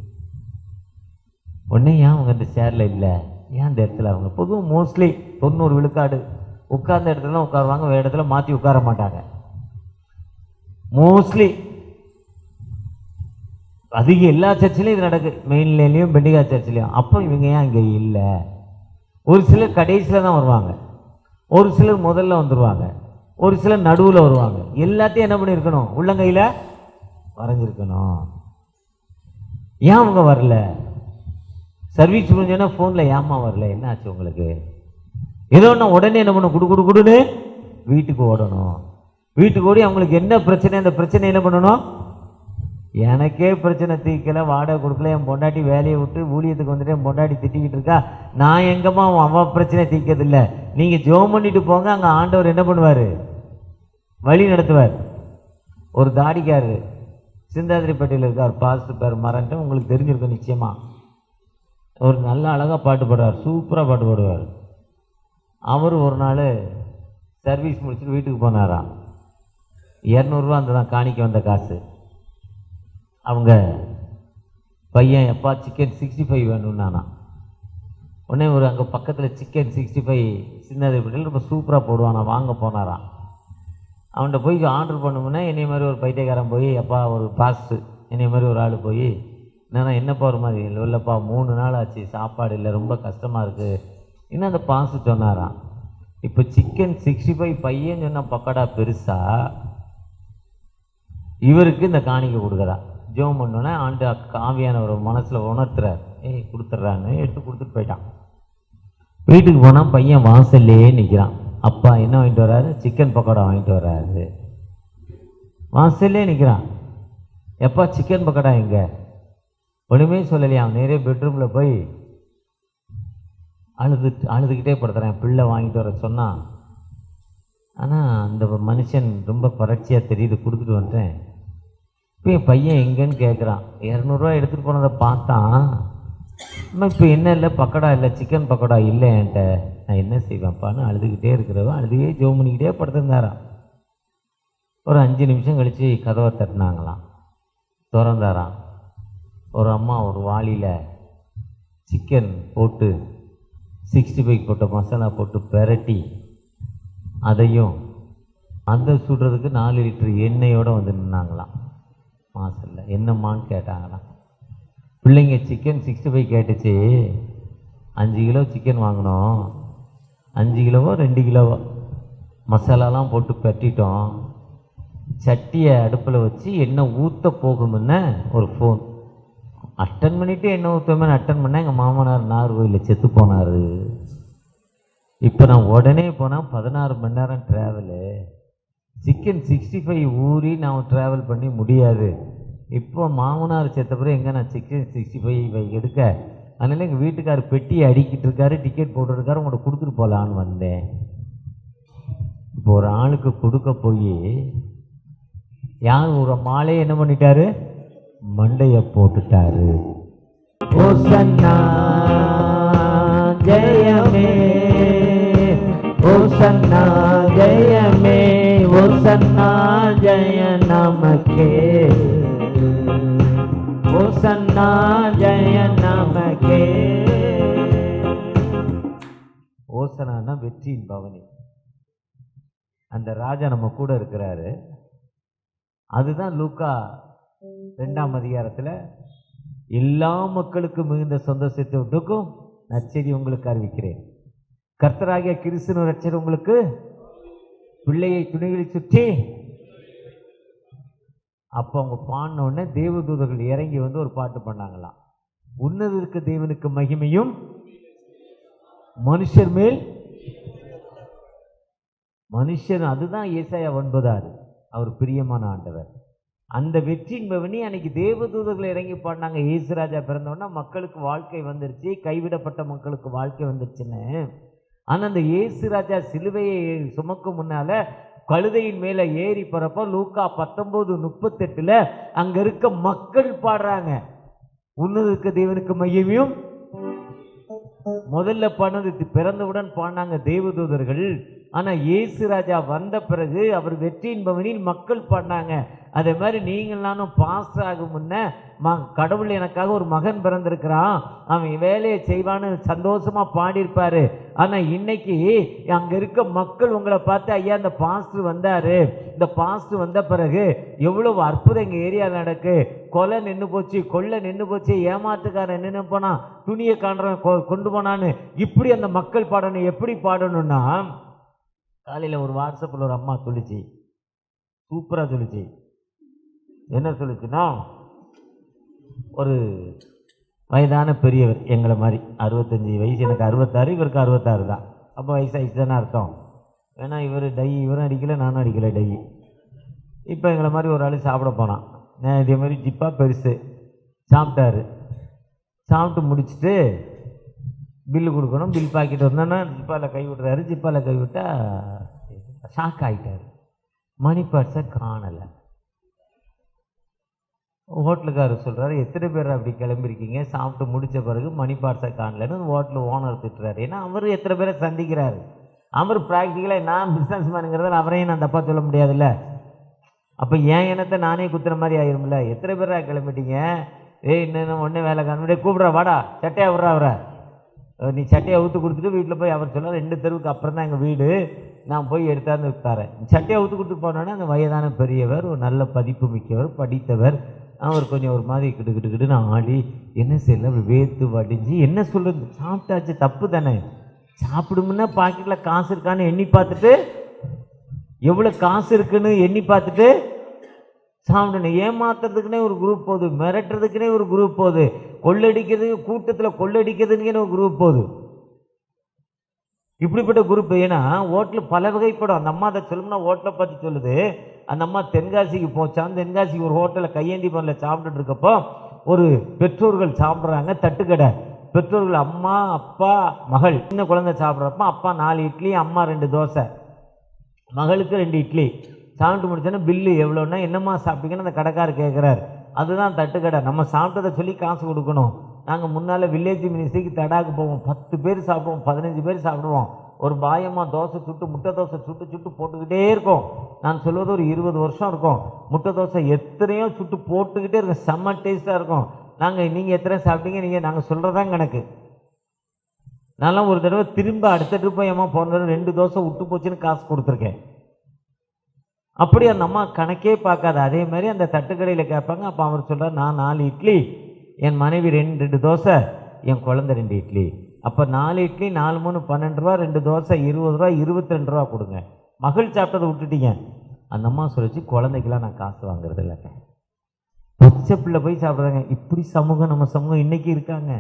உடனே ஏன் அவங்க அந்த சேரில் இல்லை, ஏன் அந்த இடத்துல அவங்க பொதுவாக மோஸ்ட்லி 90 விழுக்காடு உட்கார்ந்த இடத்துல தான் உட்காருவாங்க, வேறு இடத்துல மாற்றி உட்கார மாட்டாங்க. மோஸ்ட்லி அதிக எல்லா சர்ச்சிலையும் இது நடக்குது, மெயின் லைன்லையும் பெண்டிகா சர்ச்சிலையும். அப்போ இவங்க ஏன் அங்கே இல்லை? ஒரு சிலர் கடைசியில் தான் வருவாங்க, ஒரு சிலர் முதல்ல வந்துடுவாங்க. ஒரு சிலர் நடுவில் வருவாங்க. எல்லாத்தையும் என்ன பண்ணியிருக்கணும்? உள்ளங்கையில் வரைஞ்சிருக்கணும். ஏன் அவங்க வரல? சர்வீஸ் முடிஞ்சோன்னா ஃபோனில் ஏமா வரல, என்ன ஆச்சு உங்களுக்கு? ஏதோ ஒன்று உடனே என்ன பண்ணணும்? குடுன்னு வீட்டுக்கு ஓடணும். வீட்டுக்கு ஓடி அவங்களுக்கு என்ன பிரச்சனை, அந்த பிரச்சனை என்ன பண்ணணும்? எனக்கே பிரச்சனை தீர்க்கல, வாடகை கொடுக்கல, என் பொண்டாட்டி வேலையை விட்டு ஊழியத்துக்கு வந்துட்டு என் பொண்டாட்டி திட்டிக்கிட்டு இருக்கா, நான் எங்கம்மா அவன் பிரச்சனை தீர்க்கிறது இல்லை. நீங்கள் ஜெபம் பண்ணிட்டு போங்க, அங்கே ஆண்டவர் என்ன பண்ணுவார்? வழி நடத்துவார். ஒரு தாடிக்காரு சிந்தாதிரிப்பட்டியில் இருக்கார், பாஸ்டர் பேர் மறந்துட்டு, உங்களுக்கு தெரிஞ்சிருக்கும் நிச்சயமா. ஒரு நல்ல அழகாக பாட்டு பாடுவார், சூப்பராக பாட்டு பாடுவார். அவர் ஒரு நாள் சர்வீஸ் முடிச்சுட்டு வீட்டுக்கு போனாராம். 200 ரூபா அந்த தான் காணிக்க வந்த காசு. அவங்க பையன் எப்பா சிக்கன் 65 வேணும்னானா. உடனே ஒரு அங்கே பக்கத்தில் சிக்கன் 65 சின்னதிரிப்பட்டியில் ரொம்ப சூப்பராக போடுவானா, வாங்க போனாராம். அவன்கிட்ட போய் ஆர்டர் பண்ணுமுன்னா என்னை மாதிரி ஒரு பைத்தியக்காரன் போய், அப்பா ஒரு பாஸ்ட்டு என்னை மாதிரி ஒரு ஆள் போய், என்னப்பா ஒரு மாதிரி இல்லைப்பா 3 நாள் ஆச்சு சாப்பாடு இல்லை, ரொம்ப கஷ்டமாக இருக்குது. இன்னும் அந்த பாஸ்ட்டு சொன்னாராம், இப்போ சிக்கன் 65 பையன் சொன்ன பக்கடா பெருசா, இவருக்கு இந்த காணிக்கை கொடுக்குறா. ஜோம் பண்ணோன்னே ஆண்டு ஆவியானவர் மனசில் உணர்த்துறார், கொடுத்துட்றான்னு எடுத்து கொடுத்துட்டு போயிட்டான். வீட்டுக்கு போனால் பையன் வாசல்லே நிற்கிறான். அப்பா என்ன வாங்கிட்டு வர்றாரு? சிக்கன் பக்கோடா வாங்கிட்டு வர்றாரு. வாசல்லே நிற்கிறான். எப்பா சிக்கன் பக்கோடா எங்கே? ஒன்றுமே சொல்லலையா. அவன் நேரே பெட்ரூமில் போய் அழுதுகிட்டே படுத்துறேன், பிள்ளை வாங்கிட்டு வர சொன்னான். ஆனால் அந்த மனுஷன் ரொம்ப பரட்சியாக தெரியுது, கொடுத்துட்டு வந்துட்டேன். இப்போ என் பையன் எங்கேன்னு கேட்குறான். 200 ரூபா எடுத்துகிட்டு போனதை பார்த்தான். இப்போ என்ன இல்லை, பக்கோடா இல்லை, சிக்கன் பக்கோடா இல்லை என்கிட்ட, நான் என்ன செய்வேன்ப்பான்னு அழுதுகிட்டே இருக்கிறவன் அழுதுகிட்டே ஜோம் பண்ணிக்கிட்டே படுத்திருந்தாரான். ஒரு 5 நிமிஷம் கழித்து கதவை தட்டினாங்களாம். திறந்தாராம். ஒரு அம்மா ஒரு வாளியில் சிக்கன் போட்டு 65 போட்ட மசாலா போட்டு பெரட்டி, அதையும் அந்த சுடுறதுக்கு 4 லிட்டர் எண்ணெயோடு வந்து நின்னாங்களாம். மாசல்ல என்னம்மான்னு கேட்டாங்களாம். பிள்ளைங்க சிக்கன் 65 கேட்டுச்சு, 5 கிலோ சிக்கன் வாங்கினோம், 5 கிலோவோ 2 கிலோவோ மசாலாலாம் போட்டு பெட்டிட்டோம். சட்டியை அடுப்பில் வச்சு எண்ணெய் ஊற்ற போகுமுன்ன ஒரு ஃபோன் அட்டன் பண்ணிவிட்டு எண்ணெய் ஊற்றமே அட்டன் பண்ணேன். எங்கள் மாமனார் நாகர்கோயிலில் செத்து போனார். இப்போ நான் உடனே போனால் 16 மணி நேரம் ட்ராவலு, சிக்கன் 65 ஊறி நான் ட்ராவல் பண்ணி முடியாது. இப்போ மாமனார் செத்த பிறகு எங்கே நான் சிக்கன் 65 எடுக்க, அதனால எங்கள் வீட்டுக்கார் பெட்டியை அடிக்கிட்டு இருக்காரு, டிக்கெட் போட்டுருக்காரு, உங்கள்கிட்ட கொடுத்துட்டு போகலான்னு வந்தேன். இப்போ ஒரு ஆளுக்கு கொடுக்க போய் யார் ஒரு மாலையை என்ன பண்ணிட்டாரு? மண்டைய போட்டுட்டாரு. ஓசன்னா ஜெயமே, ஓசன்னா ஜெயமே, ஓசன்னா ஜெய நமக்கே, ஓசன்னா ஜெய நமக்கே. ஓசனான்னா வெற்றியின் பவனி. அந்த ராஜா நம்ம கூட இருக்கிறாரு. அதுதான் லூக்கா 2ஆம் அதிகாரத்தில் எல்லா மக்களுக்கும் மிகுந்த சந்தோஷத்துக்கும் நற்செய்தி உங்களுக்கு அறிவிக்கிறேன், கர்த்தராகிய கிறிஸ்து ரட்சகர் உங்களுக்கு பிள்ளையை துணிகளை சுற்றி. அப்போ அவங்க பாடின உடனே தேவதூதர்கள் இறங்கி வந்து ஒரு பாட்டு பண்ணாங்களாம். உன்னதற்கு தேவனுக்கு மகிமையும் மனுஷர் மேல் மனுஷன். அதுதான் ஏசாயா 9:6. அவர் பிரியமான ஆண்டவர். அந்த வெற்றியின் பவனி அன்னைக்கு தேவதூதர்கள் இறங்கி பாடினாங்க. இயேசுராஜா பிறந்தோன்னா மக்களுக்கு வாழ்க்கை வந்துருச்சு, கைவிடப்பட்ட மக்களுக்கு வாழ்க்கை வந்துருச்சுன்னு. ஆனால் அந்த இயேசுராஜா சிலுவையை சுமக்கும் முன்னால கழுதையின் மேலே ஏறி போறப்போ லூக்கா 19:38 அங்க இருக்க மக்கள் பாடுறாங்க, உன்னதற்கு தேவனுக்கு மகிமையும். முதல்ல பாடினது பிறந்தவுடன் பாடினாங்க தேவதூதர்கள். ஆனால் இயேசு ராஜா வந்த பிறகு அவர் வெற்றியின் பவனில் மக்கள் பாடினாங்க. அதே மாதிரி நீங்கள் நானும் பாஸ்டர் ஆகும் முன்ன கடவுள் எனக்காக ஒரு மகன் பிறந்திருக்கிறான், அவன் வேலையை செய்வான்னு சந்தோஷமா பாடியிருப்பாரு. ஆனால் இன்னைக்கு அங்கே இருக்க மக்கள் உங்களை பார்த்து, ஐயா இந்த பாஸ்டர் வந்தாரு, இந்த பாஸ்டர் வந்த பிறகு எவ்வளவு அற்புதம் எங்கள் ஏரியாவில் நடக்கு, கொலை நின்று போச்சு, கொள்ளை நின்று போச்சு, ஏமாத்துக்காரன் நின்று போனான், துணியை காண்றவன் கொண்டு போனான்னு இப்படி அந்த மக்கள் பாடணும். எப்படி பாடணும்னா காலையில் ஒரு வாட்ஸ்அப்பில் ஒரு அம்மா சொல்லிச்சு, சூப்பராக சொல்லிச்சு. என்ன சொல்லிச்சுன்னா, ஒரு வயதான பெரியவர் எங்களை மாதிரி 65 வயசு, எனக்கு 66, இவருக்கு 66 தான். அப்போ வயசாகிடுச்சு தானே அர்த்தம். ஏன்னா இவரும் அடிக்கலை, நானும் அடிக்கலை டை. இப்போ எங்களை மாதிரி ஒரு ஆள் சாப்பிட போனான். நான் இதே மாதிரி ஜிப்பா பெருசு சாப்பிட்டாரு. சாப்பிட்டு முடிச்சுட்டு பில்லு கொடுக்கணும். பில் பாக்கெட் வந்தோன்னா ஜிப்பாவில் கை விடுறாரு. ஜிப்பாவில் கை விட்டால் ஷாக் ஆகிட்டார். மணி பர்ஸை காணலை. ஹோட்டலுக்காரர் சொல்கிறாரு, எத்தனை பேர் அப்படி கிளம்பிருக்கீங்க, சாப்பிட்டு முடித்த பிறகு மணி பர்ஸை காணலன்னு ஹோட்டல் ஓனர் திட்டுறாரு. ஏன்னா அவர் எத்தனை பேரை சந்திக்கிறாரு. அவர் ப்ராக்டிக்கலாக நான் பிஸ்னஸ் மேனுங்கிறதால அவரையும் நான் தப்பாக சொல்ல முடியாதுல்ல. அப்போ என் எண்ணத்தை நானே குத்துற மாதிரி ஆயிரும்ல. எத்தனை பேரா கிளம்பிட்டீங்க, இன்னும் ஒன்றே வேலை காணுடைய கூப்பிட்றா, வாடா சட்டையா விட்றா அவரை. நீ சட்டையை ஊற்று கொடுத்துட்டு வீட்டில் போய் அவர் சொன்னார், 2 தெருவுக்கு அப்புறம் தான் எங்கள் வீடு, நான் போய் எடுத்தாந்து விட்டாரேன். சட்டையை ஊற்று கொடுத்து போனோன்னே அந்த வயதான பெரியவர், ஒரு நல்ல பதிப்பு மிக்கவர், படித்தவர், அவர் கொஞ்சம் ஒரு மாதிரி கிட்டுக்கிட்டு ஆடி என்ன செய்யல, அப்படி வேத்து வடிஞ்சு என்ன சொல்கிறது, சாப்பிட்டாச்சு தப்பு தானே. சாப்பிடுமுன்னா பாக்கெட்டில் காசு இருக்கான்னு எண்ணி பார்த்துட்டு, எவ்வளோ காசு இருக்குன்னு எண்ணி பார்த்துட்டு சாப்பிடணும். ஏமாத்துறதுக்குனே ஒரு குரூப் போகுது, மிரட்டுறதுக்குனே ஒரு குரூப் போகுது, கொள்ளடிக்கிறதுக்கு கூட்டத்தில் கொள்ளடிக்கிறதுக்குன்னு ஒரு குரூப் போகுது. இப்படிப்பட்ட குரூப். ஏன்னா ஹோட்டல் பல வகைப்படும். அந்த அம்மா அதை சொல்லணும்னா ஹோட்டலை பற்றி சொல்லுது. அந்த அம்மா தென்காசிக்கு போச்சான். தென்காசிக்கு ஒரு ஹோட்டலில் கையேந்தி பண்ணல சாப்பிட்டுட்டு இருக்கப்போ ஒரு பெற்றோர்கள் சாப்பிட்றாங்க, தட்டுக்கடை. பெற்றோர்கள் அம்மா அப்பா மகள், சின்ன குழந்தை சாப்பிட்றப்ப அப்பா 4 இட்லி, அம்மா 2 தோசை, மகளுக்கு 2 இட்லி. சாப்பிட்டு முடிச்சோன்னா பில்லு எவ்வளோன்னா, என்னம்மா சாப்பிட்டீங்கன்னு அந்த கடைக்காரர் கேட்குறாரு. அதுதான் தட்டுக்கடை. நம்ம சாப்பிட்டதை சொல்லி காசு கொடுக்கணும். நாங்கள் முன்னால் வில்லேஜ் மினிஸ்ட்ரிக்கு தடாக்கு போவோம், 10 பேர் சாப்பிடுவோம், 15 பேர் சாப்பிடுவோம். ஒரு பாயமாக தோசை சுட்டு, முட்டை தோசை சுட்டு போட்டுக்கிட்டே இருக்கும். நான் சொல்வது ஒரு 20 வருஷம் இருக்கும். முட்டை தோசை எத்தனையோ சுட்டு போட்டுக்கிட்டே இருக்கும், செம்ம டேஸ்ட்டாக இருக்கும். நீங்கள் எத்தனை சாப்பிட்டீங்க, நாங்கள் சொல்கிறதான் கணக்கு. நான்லாம் ஒரு தடவை திரும்ப அடுத்த ட்ரிப் ஏமா போன தடவை 2 தோசை விட்டு போச்சுன்னு காசு கொடுத்துருக்கேன். அப்படி அந்த அம்மா கணக்கே பார்க்காது. அதே மாதிரி அந்த தட்டுக்கடையில் கேட்பாங்க. அப்போ அவர் சொல்கிறார், நான் 4 இட்லி, என் மனைவி 2 தோசை, என் குழந்தை 2 இட்லி. அப்போ 4 இட்லி 4 3 12 ரூபா, 2 தோசை 20 ரூபா, 22 ரூபா கொடுங்க. மகள் சாப்பிட்டதை விட்டுட்டீங்க. அந்த அம்மா சொல்லிச்சு, குழந்தைக்கெல்லாம் நான் காசு வாங்குறது இல்லைங்க, பச்சை பிள்ளை போய் சாப்பிட்றாங்க. இப்படி சமூகம் நம்ம சமூகம் இன்றைக்கி இருக்காங்க.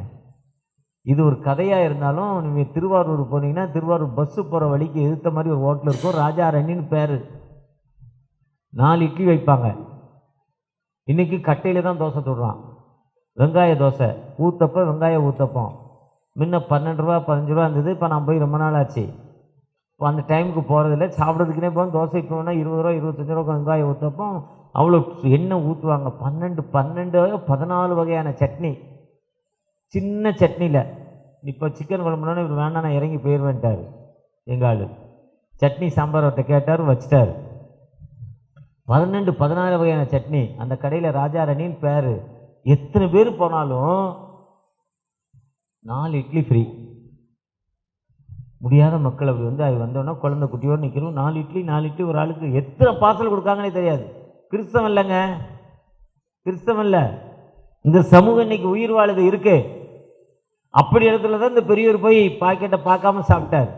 இது ஒரு கதையாக இருந்தாலும் நீங்கள் திருவாரூர் போனீங்கன்னா, திருவாரூர் பஸ்ஸு போகிற வழிக்கு எதிர்த்த மாதிரி ஒரு ஹோட்டல் இருக்கும், ராஜா ரணின்னு பேர். 4 இட்லி வைப்பாங்க. இன்றைக்கி கட்டையில் தான் தோசை தொடுறான். வெங்காய தோசை ஊத்தப்பம், வெங்காய ஊத்தப்பம். முன்ன 12 ரூபா 15 ரூபா இருந்தது. இப்போ நான் போய் ரொம்ப நாள் ஆச்சு. இப்போ அந்த டைமுக்கு போகிறதில்ல, சாப்பிட்றதுக்குனே போகும். தோசை இப்போ வேணால் 20 ரூபா 25 ரூபா வெங்காய ஊத்தப்பம். அவ்வளோ எண்ணெய் ஊற்றுவாங்க. 14 வகையான சட்னி, சின்ன சட்னியில். இப்போ சிக்கன் குழம்புனா இவர் வேணா நான் இறங்கி போயிடுவேன்ட்டார் எங்கள் ஆள். சட்னி சாம்பார் அவர்கிட்ட கேட்டார், வச்சிட்டார். 14 வகையான சட்னி. அந்த கடையில் ராஜா ரணின்னு பேர். எத்தனை பேர் போனாலும் 4 இட்லி ஃப்ரீ. முடியாத மக்கள் அப்படி வந்தோன்னா குழந்தை குட்டியோடு நிற்கிறோம். 4 இட்லி ஒரு ஆளுக்கு. எத்தனை பார்சல் கொடுக்காங்கன்னே தெரியாது. கிறிஸ்தவம் இல்லைங்க, கிறிஸ்தவம் இல்லை. இந்த சமூகம் இன்னைக்கு உயிர் வாழுது இருக்கு. அப்படி இடத்துல தான் இந்த பெரியவர் போய் பாக்கெட்டை பார்க்காம சாப்பிட்டார்.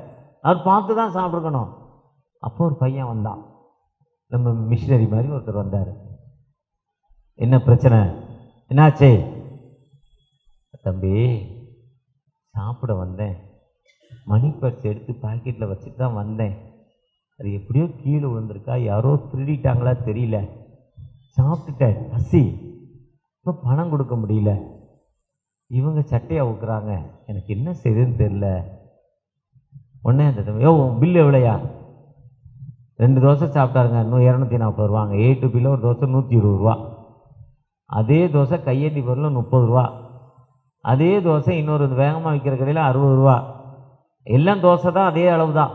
அவர் பார்த்து தான் சாப்பிட்ருக்கணும். அப்போ ஒரு பையன் வந்தான், நம்ம மிஷினரி மாதிரி ஒருத்தர் வந்தார். என்ன பிரச்சனை, என்னாச்சு? தம்பி, சாப்பிட வந்தேன், மணி பர்ஸ் எடுத்து பாக்கெட்டில் வச்சுட்டு தான் வந்தேன். அது எப்படியோ கீழே விழுந்திருக்கா, யாரோ திருடிட்டாங்களா தெரியல, சாப்பிட்டுட்டேன், பசி, இப்போ பணம் கொடுக்க முடியல, இவங்க சட்டையாக ஊக்குறாங்க, எனக்கு என்ன செய்யுதுன்னு தெரியல. உடனே அந்த தம்பி, பில்லு எவ்வளோயா? 2 தோசை சாப்பிட்டாருங்க, இன்னும் 240 ரூபாங்க. A to Bல ஒரு தோசை 120 ரூபா. அதே தோசை கையேந்தி பொருள் 30 ரூபா. அதே தோசை இன்னொரு வேகமாக விற்கிற கடையில் 60 ரூபா. எல்லாம் தோசை தான், அதே அளவு தான்.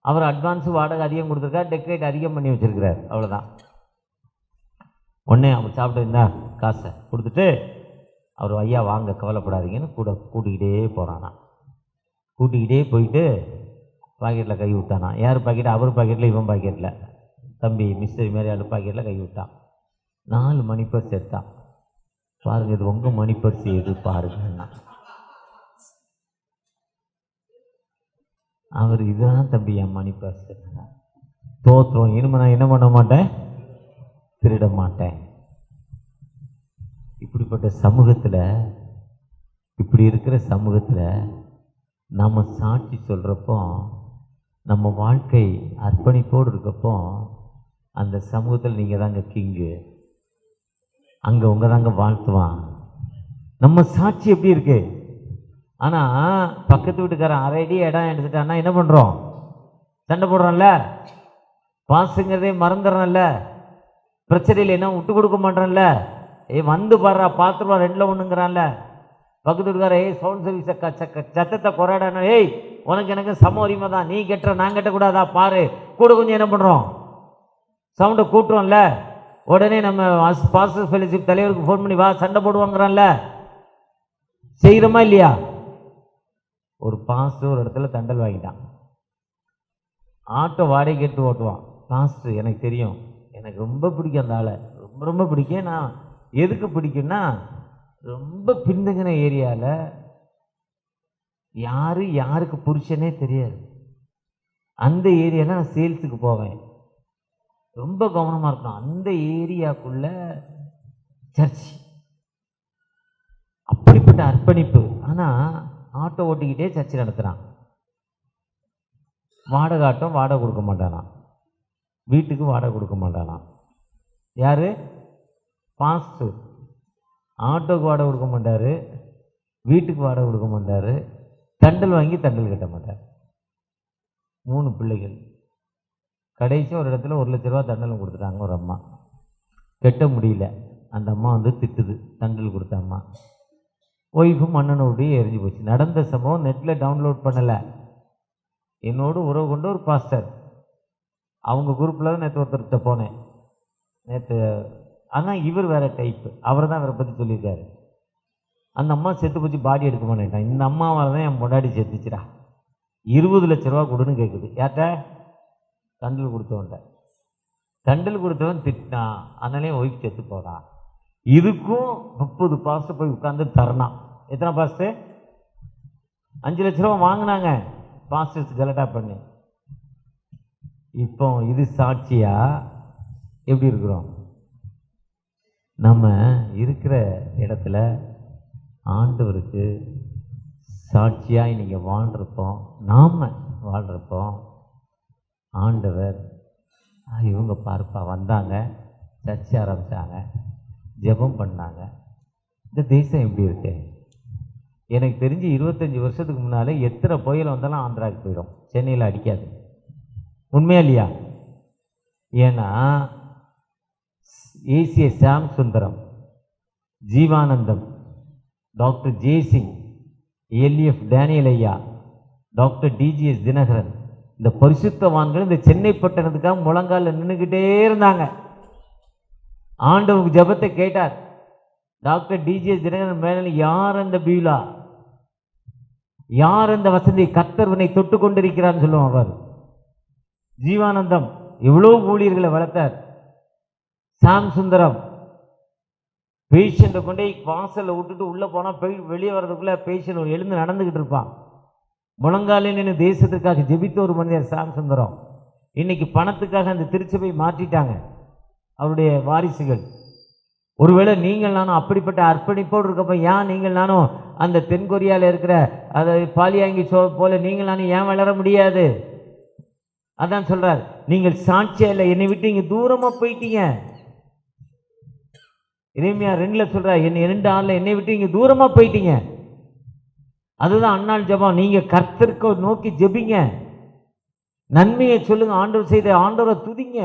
அவர் அட்வான்ஸு வாடகை அதிகம் கொடுத்துருக்கார், டெக்கரேட் அதிகம் பண்ணி வச்சுருக்கிறார், அவ்வளோதான். உடனே அவர் சாப்பிட்டு இருந்தா காசை கொடுத்துட்டு அவர், ஐயா வாங்க கவலைப்படாதீங்கன்னு கூட்டிக்கிட்டே போகிறானா. கூட்டிக்கிட்டே போயிட்டு பாக்கெட்டில் கை விட்டானா. யார் பாக்கெட்? அவர் பாக்கெட்டில், இவன் பாக்கெட்டில். தம்பி மிஸ்டரி மாதிரி ஆள் பாக்கெட்டில் கை விட்டான். 4 மணி பர்ஸ் எடுத்தான். பாருங்க, இது உங்கள் மணி பர்ஸ் எது பாருங்கன்னா. அவர் இதுதான் தம்பி என் மணி பாஸ்டர், தோத்துறோம், இனிமே நான் என்ன பண்ண மாட்டேன், திருட மாட்டேன். இப்படிப்பட்ட சமூகத்தில், இப்படி இருக்கிற சமூகத்தில் நம்ம சாட்சி சொல்கிறப்போ, நம்ம வாழ்க்கை அர்ப்பணிப்போடு இருக்கப்போ, அந்த சமூகத்தில் நீங்கள் தாங்க கிங்கு, அங்கே உங்கள் தாங்க வாழ்த்துவான். நம்ம சாட்சி எப்படி இருக்கு? ஆனால் பக்கத்து வீட்டுக்காரன் அரை அடி இடம் எடுத்துட்டான்னா என்ன பண்ணுறோம்? சண்டை போடுறோம்ல, பாசுங்கிறதே மறந்துடுறோம்ல, பிரச்சனையில் என்ன விட்டு கொடுக்க மாட்டோம்ல, வந்து பாடுறா பார்த்துருவா 2ல் 1ங்கிறான்ல. பக்கத்து வீட்டுக்கார சவுண்ட் சர்வீஸ் சத்தத்தை குறையாடா, உனக்கு எனக்கு சம உரிமை தான், நீ கெட்டுற நான் கட்டக்கூடாதா பாரு, கூட கொஞ்சம் என்ன பண்ணுறோம், சவுண்டை கூட்டுறோம்ல. உடனே நம்ம பாஸ்டர் ஃபெலோஷிப் தலைவருக்கு ஃபோன் பண்ணி வா சண்டை போடுவாங்கிறான்ல. செய்கிறோமா இல்லையா? ஒரு பாஸ்டர் ஒரு இடத்துல தண்டல் வாங்கிட்டான். ஆட்டோ வாடகைக்கு எடுத்து ஓட்டுவான். பாஸ்டர் எனக்கு தெரியும், எனக்கு ரொம்ப பிடிக்கும் அந்த ஆளை, ரொம்ப ரொம்ப பிடிக்கும். நான் எதுக்கு பிடிக்கும்னா, ரொம்ப பின்தங்கின ஏரியாவில் யாருக்கு புருஷனே தெரியாது, அந்த ஏரியாவில் நான் சேல்ஸுக்கு போவேன், ரொம்ப கவனமாக இருக்கணும். அந்த ஏரியாக்குள்ள சர்ச், அப்படிப்பட்ட அர்ப்பணிப்பு. ஆனால் ஆட்டோ ஓட்டிக்கிட்டே சர்ச்சு நடத்துகிறான். வாடகை கொடுக்க மாட்டானா, வீட்டுக்கு வாடகை கொடுக்க மாட்டானா. யாரு? பாஸ்டர். ஆட்டோக்கு வாடகை கொடுக்க மாட்டார், வீட்டுக்கு வாடகை கொடுக்க மாட்டார், தண்டல் வாங்கி தண்டல் கட்ட மாட்டார். 3 பிள்ளைகள். கடைசி ஒரு இடத்துல 1 லட்ச ரூபா தண்டலும் கொடுத்துட்டாங்க. ஒரு அம்மா கட்ட முடியல, அந்த அம்மா வந்து திட்டுது, தண்டல் கொடுத்த அம்மா. ஒய்ஃபு மண்ணனோடைய எரிஞ்சு போச்சு. நடந்த சம்பவம் நெட்டில் டவுன்லோட் பண்ணலை. என்னோடு உறவு கொண்டு ஒரு பாஸ்டர், அவங்க குரூப்பில் தான் நேற்று ஒருத்தர்கிட்ட போனேன் நேற்று. ஆனால் இவர் வேறு டைப்பு, அவர் தான் இவரை பற்றி சொல்லியிருக்காரு. அந்த அம்மா செத்து போச்சு, பாடி எடுக்க மாட்டேன்ட்டான். இந்த அம்மாவால் தான் என் முன்னாடி செத்துச்சுடா, 20 லட்ச ரூபா கொடுன்னு கேட்குது. யார்கிட்ட? தண்டல் கொடுத்தவன்ட்ட. தண்டல் கொடுத்தவன் திட்டினான், அதனாலே ஒய்ஃப் செத்து போகிறான். இதுக்கும் 30 பாஸ்டர் போய் உட்காந்து தரணான். எத்தனை பாஸ்டர்? 5 லட்ச ரூபா வாங்கினாங்க பாஸ்டர்ஸ் கலட்டா பண்ணி. இப்போ இது சாட்சியா? எப்படி இருக்கிறோம்? நம்ம இருக்கிற இடத்துல ஆண்டவருக்கு சாட்சியாய் நீங்கள் வாழ்கிறப்போம், நாம் வாழ்கிறப்போம், ஆண்டவர் இவங்க பார்ப்பா வந்தாங்க, சர்ச்சை ஆரம்பித்தாங்க, ஜெபம் பண்ணாங்க. இந்த தேசம் எப்படி இருக்கு? எனக்கு தெரிஞ்சு 25 வருஷத்துக்கு முன்னால் எத்தனை புயல் வந்தாலும் ஆந்திராவுக்கு போயிடும், சென்னையில் அடிக்காது. உண்மையா இல்லையா? ஏன்னா ஏசிய Sam Sundaram, Jeevanandam, doctor Jaisingh, LF Daniel ஐயா, டாக்டர் டிஜிஎஸ் தினகரன், இந்த பரிசுத்தவான்கள் இந்த சென்னை பட்டணத்துக்காக முழங்கால நின்றுக்கிட்டே இருந்தாங்க. ஆண்டவருக்கு ஜெபத்தை கேட்டார். டாக்டர் டிஜிஎஸ் தினகரன் மேல யார் அந்த பீலா, யார் அந்த வசந்தி, கர்த்தர்வனை தொட்டு கொண்டிருக்கிறான்னு சொல்லுவோம். அவர் ஜீவானந்தம் எவ்வளவு ஊழியர்களை வளர்த்தார். சாம் சுந்தரம் பேஷண்ட்டை கொண்டே வாசலில் விட்டுட்டு உள்ளே போனால் வெளியே வர்றதுக்குள்ளே பேஷண்ட் எழுந்து நடந்துக்கிட்டு இருப்பான். முழங்காலில் நின்று தேசத்துக்காக ஜெபித்த ஒரு மனிதர் சாம் சுந்தரம். இன்னைக்கு பணத்துக்காக அந்த திருச்சபை மாற்றிட்டாங்க அவருடைய வாரிசுகள். ஒருவேளை நீங்கள் நானும் அப்படிப்பட்ட அர்ப்பணிப்போடு இருக்கப்போ, ஏன் நீங்கள் நானும் அந்த தென்கொரியாவில் இருக்கிற அதை பாலியாங்கி சோ போல நீங்கள் நானும் ஏன் வளர முடியாது? அதான் சொல்றார், நீங்கள் சாட்சியா இல்லை, என்னை விட்டு இங்கே தூரமாக போயிட்டீங்க. எரேமியா 2 சொல்றார், என்னை 2 ஆள்ல என்னை விட்டு இங்கே தூரமாக போயிட்டீங்க. அதுதான் அன்னாள் ஜெபம். நீங்க கர்த்தருக்கு நோக்கி ஜெபிங்க, நன்மையை சொல்லுங்க, ஆண்டவர் செய்த ஆண்டவரை துதிங்க,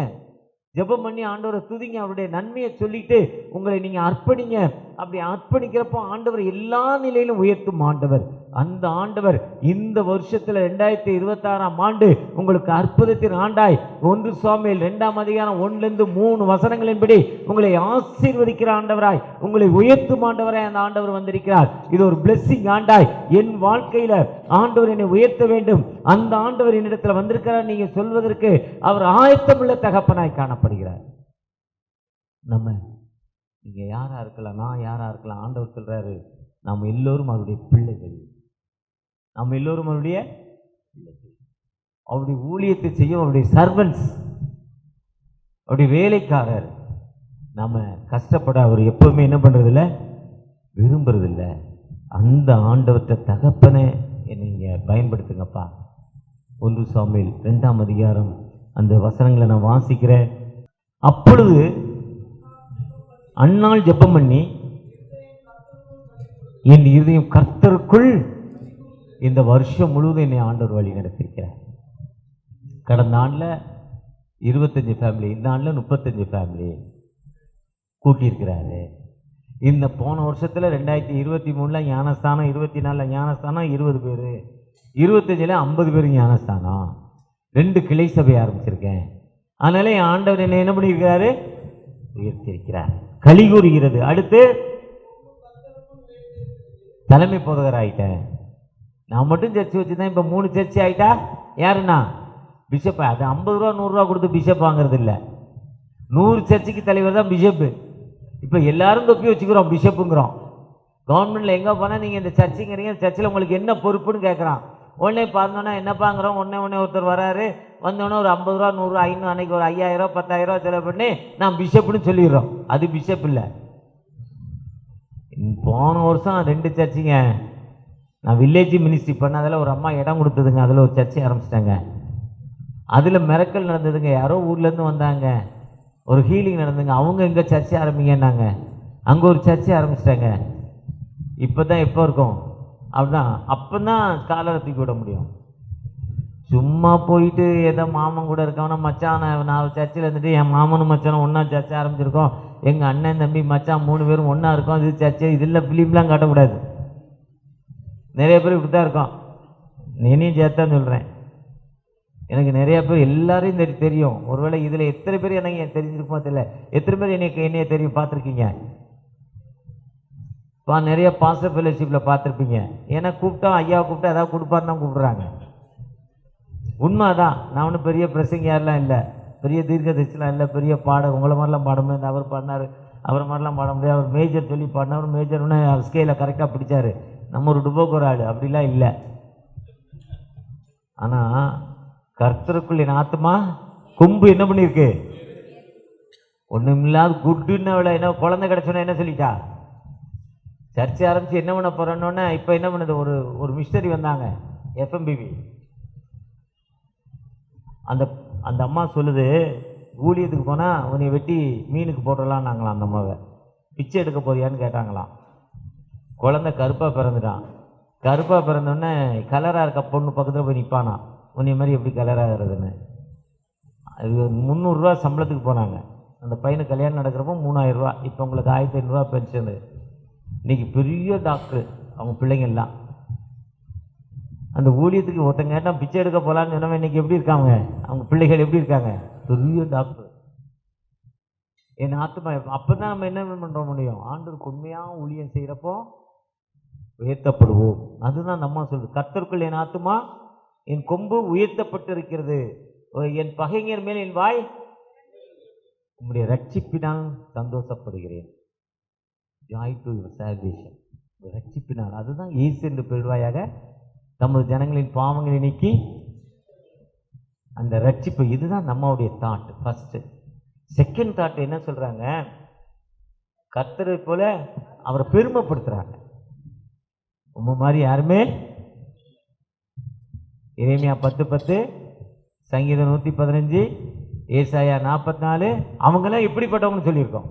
ஜெபம் பண்ணி ஆண்டவரை துதிங்க, அவருடைய நன்மையை சொல்லிட்டு உங்களை நீங்க அர்ப்பணிங்க. அப்படி அர்ப்பணிக்கிறப்போ ஆண்டவர் எல்லா நிலையிலும் உயர்த்தும் ஆண்டவர். அந்த ஆண்டவர் இந்த வருஷத்துல 2026ஆம் ஆண்டு உங்களுக்கு அற்புதத்தின் ஆண்டாய் 1 சாமுவேல் 2ஆம் அதிகாரம் 1-3 வசனங்களின்படி உங்களை ஆசீர்வதிக்கிற ஆண்டவராய், உங்களை உயர்த்தும் ஆண்டவராய் அந்த ஆண்டவர் வந்திருக்கிறார். இது ஒரு பிளெஸிங் ஆண்டாய். என் வாழ்க்கையில ஆண்டவர் என்னை உயர்த்த வேண்டும், அந்த ஆண்டவர் என்னிடத்துல வந்திருக்கிறார் நீங்க சொல்வதற்கு அவர் ஆயத்தமுள்ள தகப்பனாய் காணப்படுகிறார். நம்ம நீங்க யாரா இருக்கலாம், நான் யாரா இருக்கலாம், ஆண்டவர் சொல்றாரு நம்ம எல்லோரும் அவருடைய பிள்ளைகள், நம்ம எல்லோரும் அவருடைய பிள்ளைகள். அவருடைய ஊழியத்தை செய்யும் அவருடைய சர்வன்ட்ஸ், அவருடைய வேலைக்காரர். நம்ம கஷ்டப்பட அவர் எப்பவுமே என்ன பண்றதில்ல, விரும்புறதில்ல. அந்த ஆண்டவற்ற தகப்பனை நீங்க பயன்படுத்துங்கப்பா. 1 சாமுவேல் 2ஆம் அதிகாரம் அந்த வசனங்களை நான் வாசிக்கிறேன். அப்பொழுது அன்னாள் ஜெபம் பண்ணி, என் இருதயம் கர்த்தருக்குள், இந்த வருஷம் முழுவதும் என்னை ஆண்டவர் வழி நடத்திருக்கிறார். கடந்த ஆண்டில் 25 ஃபேமிலி, இந்த ஆண்டில் 35 ஃபேமிலி கூட்டியிருக்கிறாரு. இந்த போன வருஷத்தில் 2023 ஞானஸ்தானம், 24 ஞானஸ்தானம், 20 பேர், 25 50 பேர் ஞானஸ்தானம், 2 கிளை சபை ஆரம்பிச்சிருக்கேன். அதனால என் ஆண்டவர் என்ன என்ன பண்ணியிருக்கிறாரு, உயர்த்தியிருக்கிறார். களி கூறுகிறது. அடுத்து தலைமை போதகர் ஆயிட்டேன். நான் மட்டும் சர்ச்சை வச்சுதான் இப்போ 3 சர்ச்சை ஆயிட்டா. யாருன்னா பிஷப். அது 50 ரூபா 100 ரூபா கொடுத்து பிஷப் வாங்குறது இல்லை. 100 சர்ச்சுக்கு தலைவர் தான் பிஷப்பு. இப்போ எல்லாரும் தொப்பி வச்சுக்கிறோம், பிஷப்புங்கிறோம். கவர்மெண்ட்ல எங்கே போனால் நீங்கள் இந்த சர்ச்சுங்கிறீங்க, சர்ச்சில் உங்களுக்கு என்ன பொறுப்புன்னு கேட்குறான். உடனே பார்த்தோன்னா என்னப்பாங்கிறோம். உடனே ஒருத்தர் வராரு, வந்தோடனே ஒரு 50 ரூபா 100 ரூபா, இன்னும் அன்னைக்கு ஒரு 5000 10,000 ரூபா செலவு பண்ணி நான் பிஷப்புன்னு சொல்லிடுறோம். அது பிஷப் இல்லை. போன வருஷம் 2 சர்ச்சுங்க நான் வில்லேஜ் மினிஸ்ட்ரி பண்ண, அதில் ஒரு அம்மா இடம் கொடுத்ததுங்க, அதில் ஒரு சர்ச்சை ஆரம்பிச்சிட்டாங்க. அதில் மிரக்கல் நடந்ததுங்க. யாரோ ஊர்லேருந்து வந்தாங்க, ஒரு ஹீலிங் நடந்துங்க. அவங்க எங்கே சர்ச்சை ஆரம்பிங்கன்னாங்க, அங்கே ஒரு சர்ச்சை ஆரம்பிச்சிட்டாங்க. இப்போ தான் எப்போ இருக்கும் அப்படிதான், அப்போ தான் காலரை தூக்கி விட முடியும். சும்மா போயிட்டு ஏதோ மாமன் கூட இருக்கவனா, மச்சான் நான் சர்ச்சில் இருந்துட்டு என் மாமனும் மச்சானும் ஒன்றா சர்ச்சை ஆரம்பிச்சிருக்கோம், எங்கள் அண்ணன் தம்பி மச்சான் 3 பேரும் ஒன்றா இருக்கோம், இது சர்ச்சை, இதில் ஃபிலிம்லாம் காட்டக்கூடாது. நிறைய பேர் இப்படி தான் இருக்கோம். என்னையும் சேர்த்தான்னு சொல்கிறேன். எனக்கு நிறைய பேர் எல்லாரையும் தெரியும். ஒருவேளை இதில் எத்தனை பேர் எனக்கு தெரிஞ்சிருக்குமோ தெரியல. எத்தனை பேர் என்னைய தெரியும் பார்த்துருக்கீங்க. நிறைய பாஸ்டர் ஃபெலோஷிப்பில் பார்த்துருப்பீங்க. ஏன்னா கூப்பிட்டா, ஐயாவை கூப்பிட்டா ஏதாவது கொடுப்பாருன்னு தான் கூப்பிட்றாங்க. உண்மை தான். நான் ஒன்றும் பெரிய பிரசங்கியாரெலாம் இல்லை, பெரிய தீர்க்கதரிசிலாம் இல்லை, பெரிய உங்களை மாதிரிலாம் பாட முடியாது. அவர் பாடினார், அவரை மாதிரிலாம் பாட முடியாது. அவர் மேஜர் சொல்லி பாடினவர், மேஜர்னு ஸ்கேலை கரெக்டாக பிடிச்சார். நம்ம ஒரு டுபோக்கு ஒரு ஆள் அப்படிலாம் இல்லை. ஆனால் கர்த்தருக்குள் என் ஆத்மா கொம்பு என்ன பண்ணியிருக்கு, ஒன்றுமில்லாத குட்டுன்னு அவளை என்ன குழந்தை கிடச்சோன்னா என்ன சொல்லிட்டா, சர்ச்சை ஆரம்பித்து என்ன பண்ண போகிறோன்னொன்னே இப்போ என்ன பண்ணுது, ஒரு மிஸ்டரி வந்தாங்க FMBB. அந்த அம்மா சொல்லுது, ஊழியத்துக்கு போனால் உன்னை வெட்டி மீனுக்கு போட்டுடலாம் நாங்களாம். அந்த அம்மாவை பிச்சை எடுக்க போறியான்னு கேட்டாங்களாம். குழந்தை கருப்பாக பிறந்துட்டான். கருப்பாக பிறந்தோடனே கலராக இருக்க பொண்ணு பக்கத்தில் போய் நிற்பானா, உன்னை மாதிரி எப்படி கலராகிறதுன்னு. அது 300 ரூபா சம்பளத்துக்கு போனாங்க. அந்த பையனுக்கு கல்யாணம் நடக்கிறப்போ 3000 ரூபா. இப்போ உங்களுக்கு 1500 ரூபா பென்ஷனு. இன்றைக்கி பெரிய டாக்டரு அவங்க பிள்ளைங்கள்லாம். அந்த ஊழியத்துக்கு ஒருத்தங்க கேட்டால் பிச்சை எடுக்க போகலான்னு சொன்னவன் இன்றைக்கி எப்படி இருக்காங்க, அவங்க பிள்ளைகள் எப்படி இருக்காங்க, பெரிய டாக்டர். என் ஆத்மா அப்போ தான் நம்ம என்ன பண்ண முடியும், ஆண்டவருக்கு உண்மையாக ஊழியம் செய்கிறப்போ உயர்த்தப்படுவோம். அதுதான் நம்ம சொல்லுது, கர்த்தருக்குள் என் ஆத்மா என் கொம்பு உயர்த்தப்பட்டு இருக்கிறது, என் பகைஞர் மேல் என் வாய் உங்களுடைய ரட்சிப்பினால் சந்தோஷப்படுகிறேன். Joy to your salvation. ரட்சிப்பினால், அதுதான் இயேசு என்று பெறுவாயாக நமது ஜனங்களின் பாவங்களை நீக்கி அந்த ரட்சிப்பு. இதுதான் நம்மளுடைய தாட் ஃபர்ஸ்ட். செகண்ட் தாட் என்ன சொல்றாங்க, கர்த்தரை போல அவரை பெருமைப்படுத்துறாங்க. உங்க மாதிரி யாருமே, எரேமியா 10:10, சங்கீதம் 115, ஏசாயா 44, அவங்கெல்லாம் எப்படிப்பட்டவங்கன்னு சொல்லியிருக்கோம்.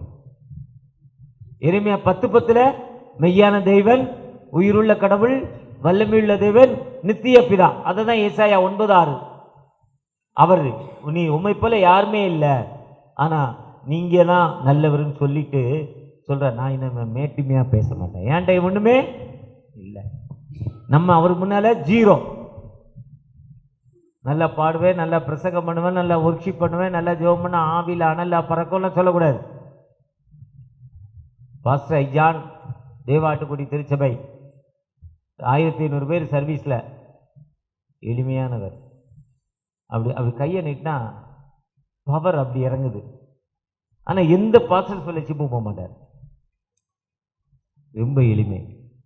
எரேமியா 10:10 மெய்யான தெய்வன், உயிருள்ள கடவுள், வல்லமையுள்ள தேவன், நித்திய பிதா. அதை தான் ஏசாயா 9:6. அவர் நீ உண்மை போல யாருமே இல்லை, ஆனா நீங்க தான் நல்லவர்னு சொல்லிட்டு சொல்ற. நான் இன்னும் மேட்டுமையா பேச மாட்டேன், ஏன்டா ஒண்ணுமே இல்லை. நம்ம அவருக்கு முன்னால ஜீரோ. நல்லா பாடுவேன், நல்லா பிரசங்கம் பண்ணுவேன், நல்லா ஒர்க்ஷிப் பண்ணுவேன், நல்லா ஜெபம் பண்ண ஆவியில் அனல்லா பறக்கம்லாம் சொல்லக்கூடாது. பாஸ்டர் ஐஜான் தேவாட்டுக்குடி திருச்சபை 1500 பேர் சர்வீஸில், எளிமையானவர். அப்படி கையை நீட்டினா பவர் அப்படி இறங்குது. ஆனால் எந்த பாஸ்டர் ஃபெலோஷிப்பும் போக மாட்டார், ரொம்ப எளிமை.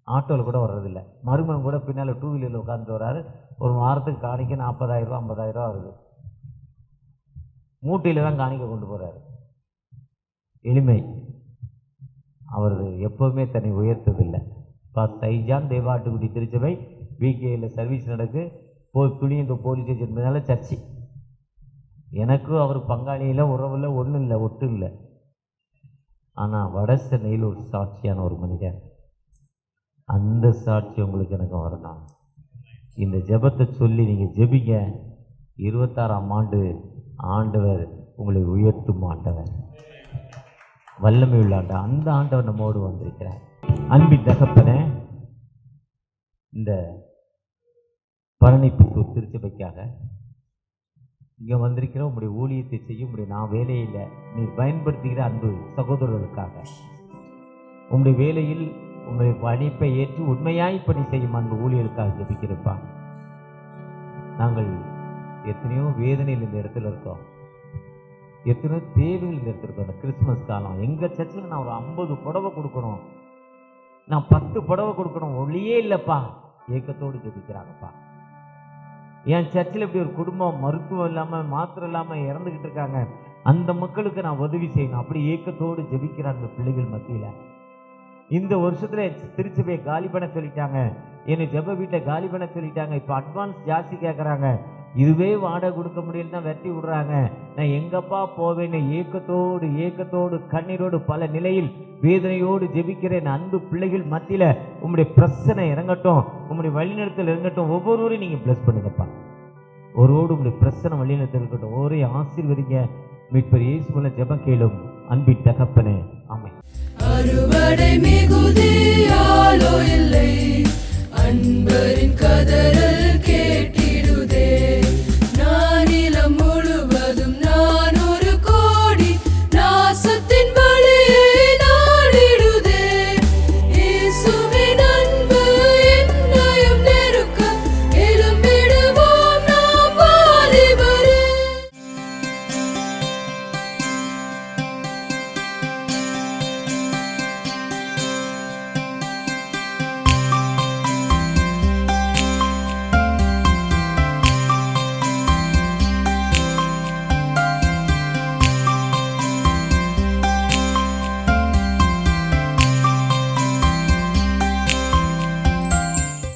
ஆட்டோவில் கூட வர்றதில்லை. மருமகன் கூட பின்னால் 2 வீலரில் உட்காந்துட்டு வர்றாரு. ஒரு வாரத்துக்கு காணிக்க 40,000 ரூபா 50,000 ரூபா வருது. மூட்டையில் தான் காணிக்க கொண்டு போகிறாரு. எளிமை. அவர் எப்போவுமே தன்னை உயர்த்ததில்லை. தைஜான் தேவாட்டுக்குடி திருச்சபை விகேயில் சர்வீஸ் நடக்கு. துணியன்ற போலீஸ் ஸ்டேஷன் மேலே சர்ச்சு. எனக்கும் அவர் பங்காளியில் உறவில் ஒன்றும் இல்லை, ஒட்டு இல்லை. ஆனால் வட சென்னையில் ஒரு சாட்சியான ஒரு மனிதன். அந்த சாட்சி உங்களுக்கு எனக்கு வரணும். இந்த ஜெபத்தை சொல்லி நீங்கள் ஜெபிங்க. 26ஆம் ஆண்டு ஆண்டவர் உங்களை உயர்த்தும் ஆண்டவர், வல்லமை உள்ள ஆண்டவர். அந்த ஆண்டவர் நம்மோடு வந்திருக்கிறார். அன்பின் தகப்பனே, இந்த பழனிப்புத்தூர் திருச்சபைக்காக இங்கே வந்திருக்கிற உங்களுடைய ஊழியத்தை செய்ய உங்களுடைய நான் வேலையில் நீ பயன்படுத்துகிற அன்பு சகோதரர்களுக்காக, உங்களுடைய வேலையில் உங்களுடைய பணிப்பை ஏற்று உண்மையாய் பணி செய்யும் அன்பு ஊழியர்களுக்காக ஜெபிக்கிறப்பா. நாங்கள் எத்தனையோ வேதனையில் இந்த இடத்துல இருக்கோம், எத்தனையோ தேவைகள் இந்த இடத்துல இருக்கோம். இந்த கிறிஸ்துமஸ் காலம் எங்கள் சர்ச்சில் நான் ஒரு 50 புடவை கொடுக்கணும், நான் 10 புடவை கொடுக்கணும், ஒளியே இல்லைப்பா. ஏக்கத்தோடு ஜெபிக்கிறாங்கப்பா. என் சர்ச்சில் இப்படி ஒரு குடும்பம் மருத்துவம் இல்லாமல் மாத்திரம் இல்லாமல் இறந்துக்கிட்டு இருக்காங்க, அந்த மக்களுக்கு நான் உதவி செய்யணும். அப்படி ஏக்கத்தோடு ஜெபிக்கிறாங்க பிள்ளைகள் மத்தியில். இந்த வருஷத்தில் திருச்சபையை காலி பண்ண சொல்லிட்டாங்க, என்னை ஜெப வீட்டை காலி பண்ண சொல்லிட்டாங்க. இப்போ அட்வான்ஸ் ஜாஸ்தி கேட்குறாங்க, இதுவே வாடகை கொடுக்க முடியலன்னு தான் வெட்டி விடுறாங்க. நான் எங்கப்பா போவேன்னு ஏக்கத்தோடு கண்ணீரோடு பல நிலையில் வேதனையோடு ஜெபிக்கிறேன். அன்பு பிள்ளைகள் மத்தியில் உங்களுடைய பிரச்சனை இறங்கட்டும், உங்களுடைய வழிநடத்தல் இறங்கட்டும். ஒவ்வொருவரையும் நீங்கள் பிளஸ் பண்ணுங்கப்பா. ஒருவோடு உங்களுடைய பிரச்சனை வழிநடத்தல் இருக்கட்டும். ஒரே ஆசீர்வதிங்க. மீட்பர் இயேசு மூலம் ஜெபம் கேளும் அன்பின் தகப்பனே, ஆமென். அறுவடை மிகுதி.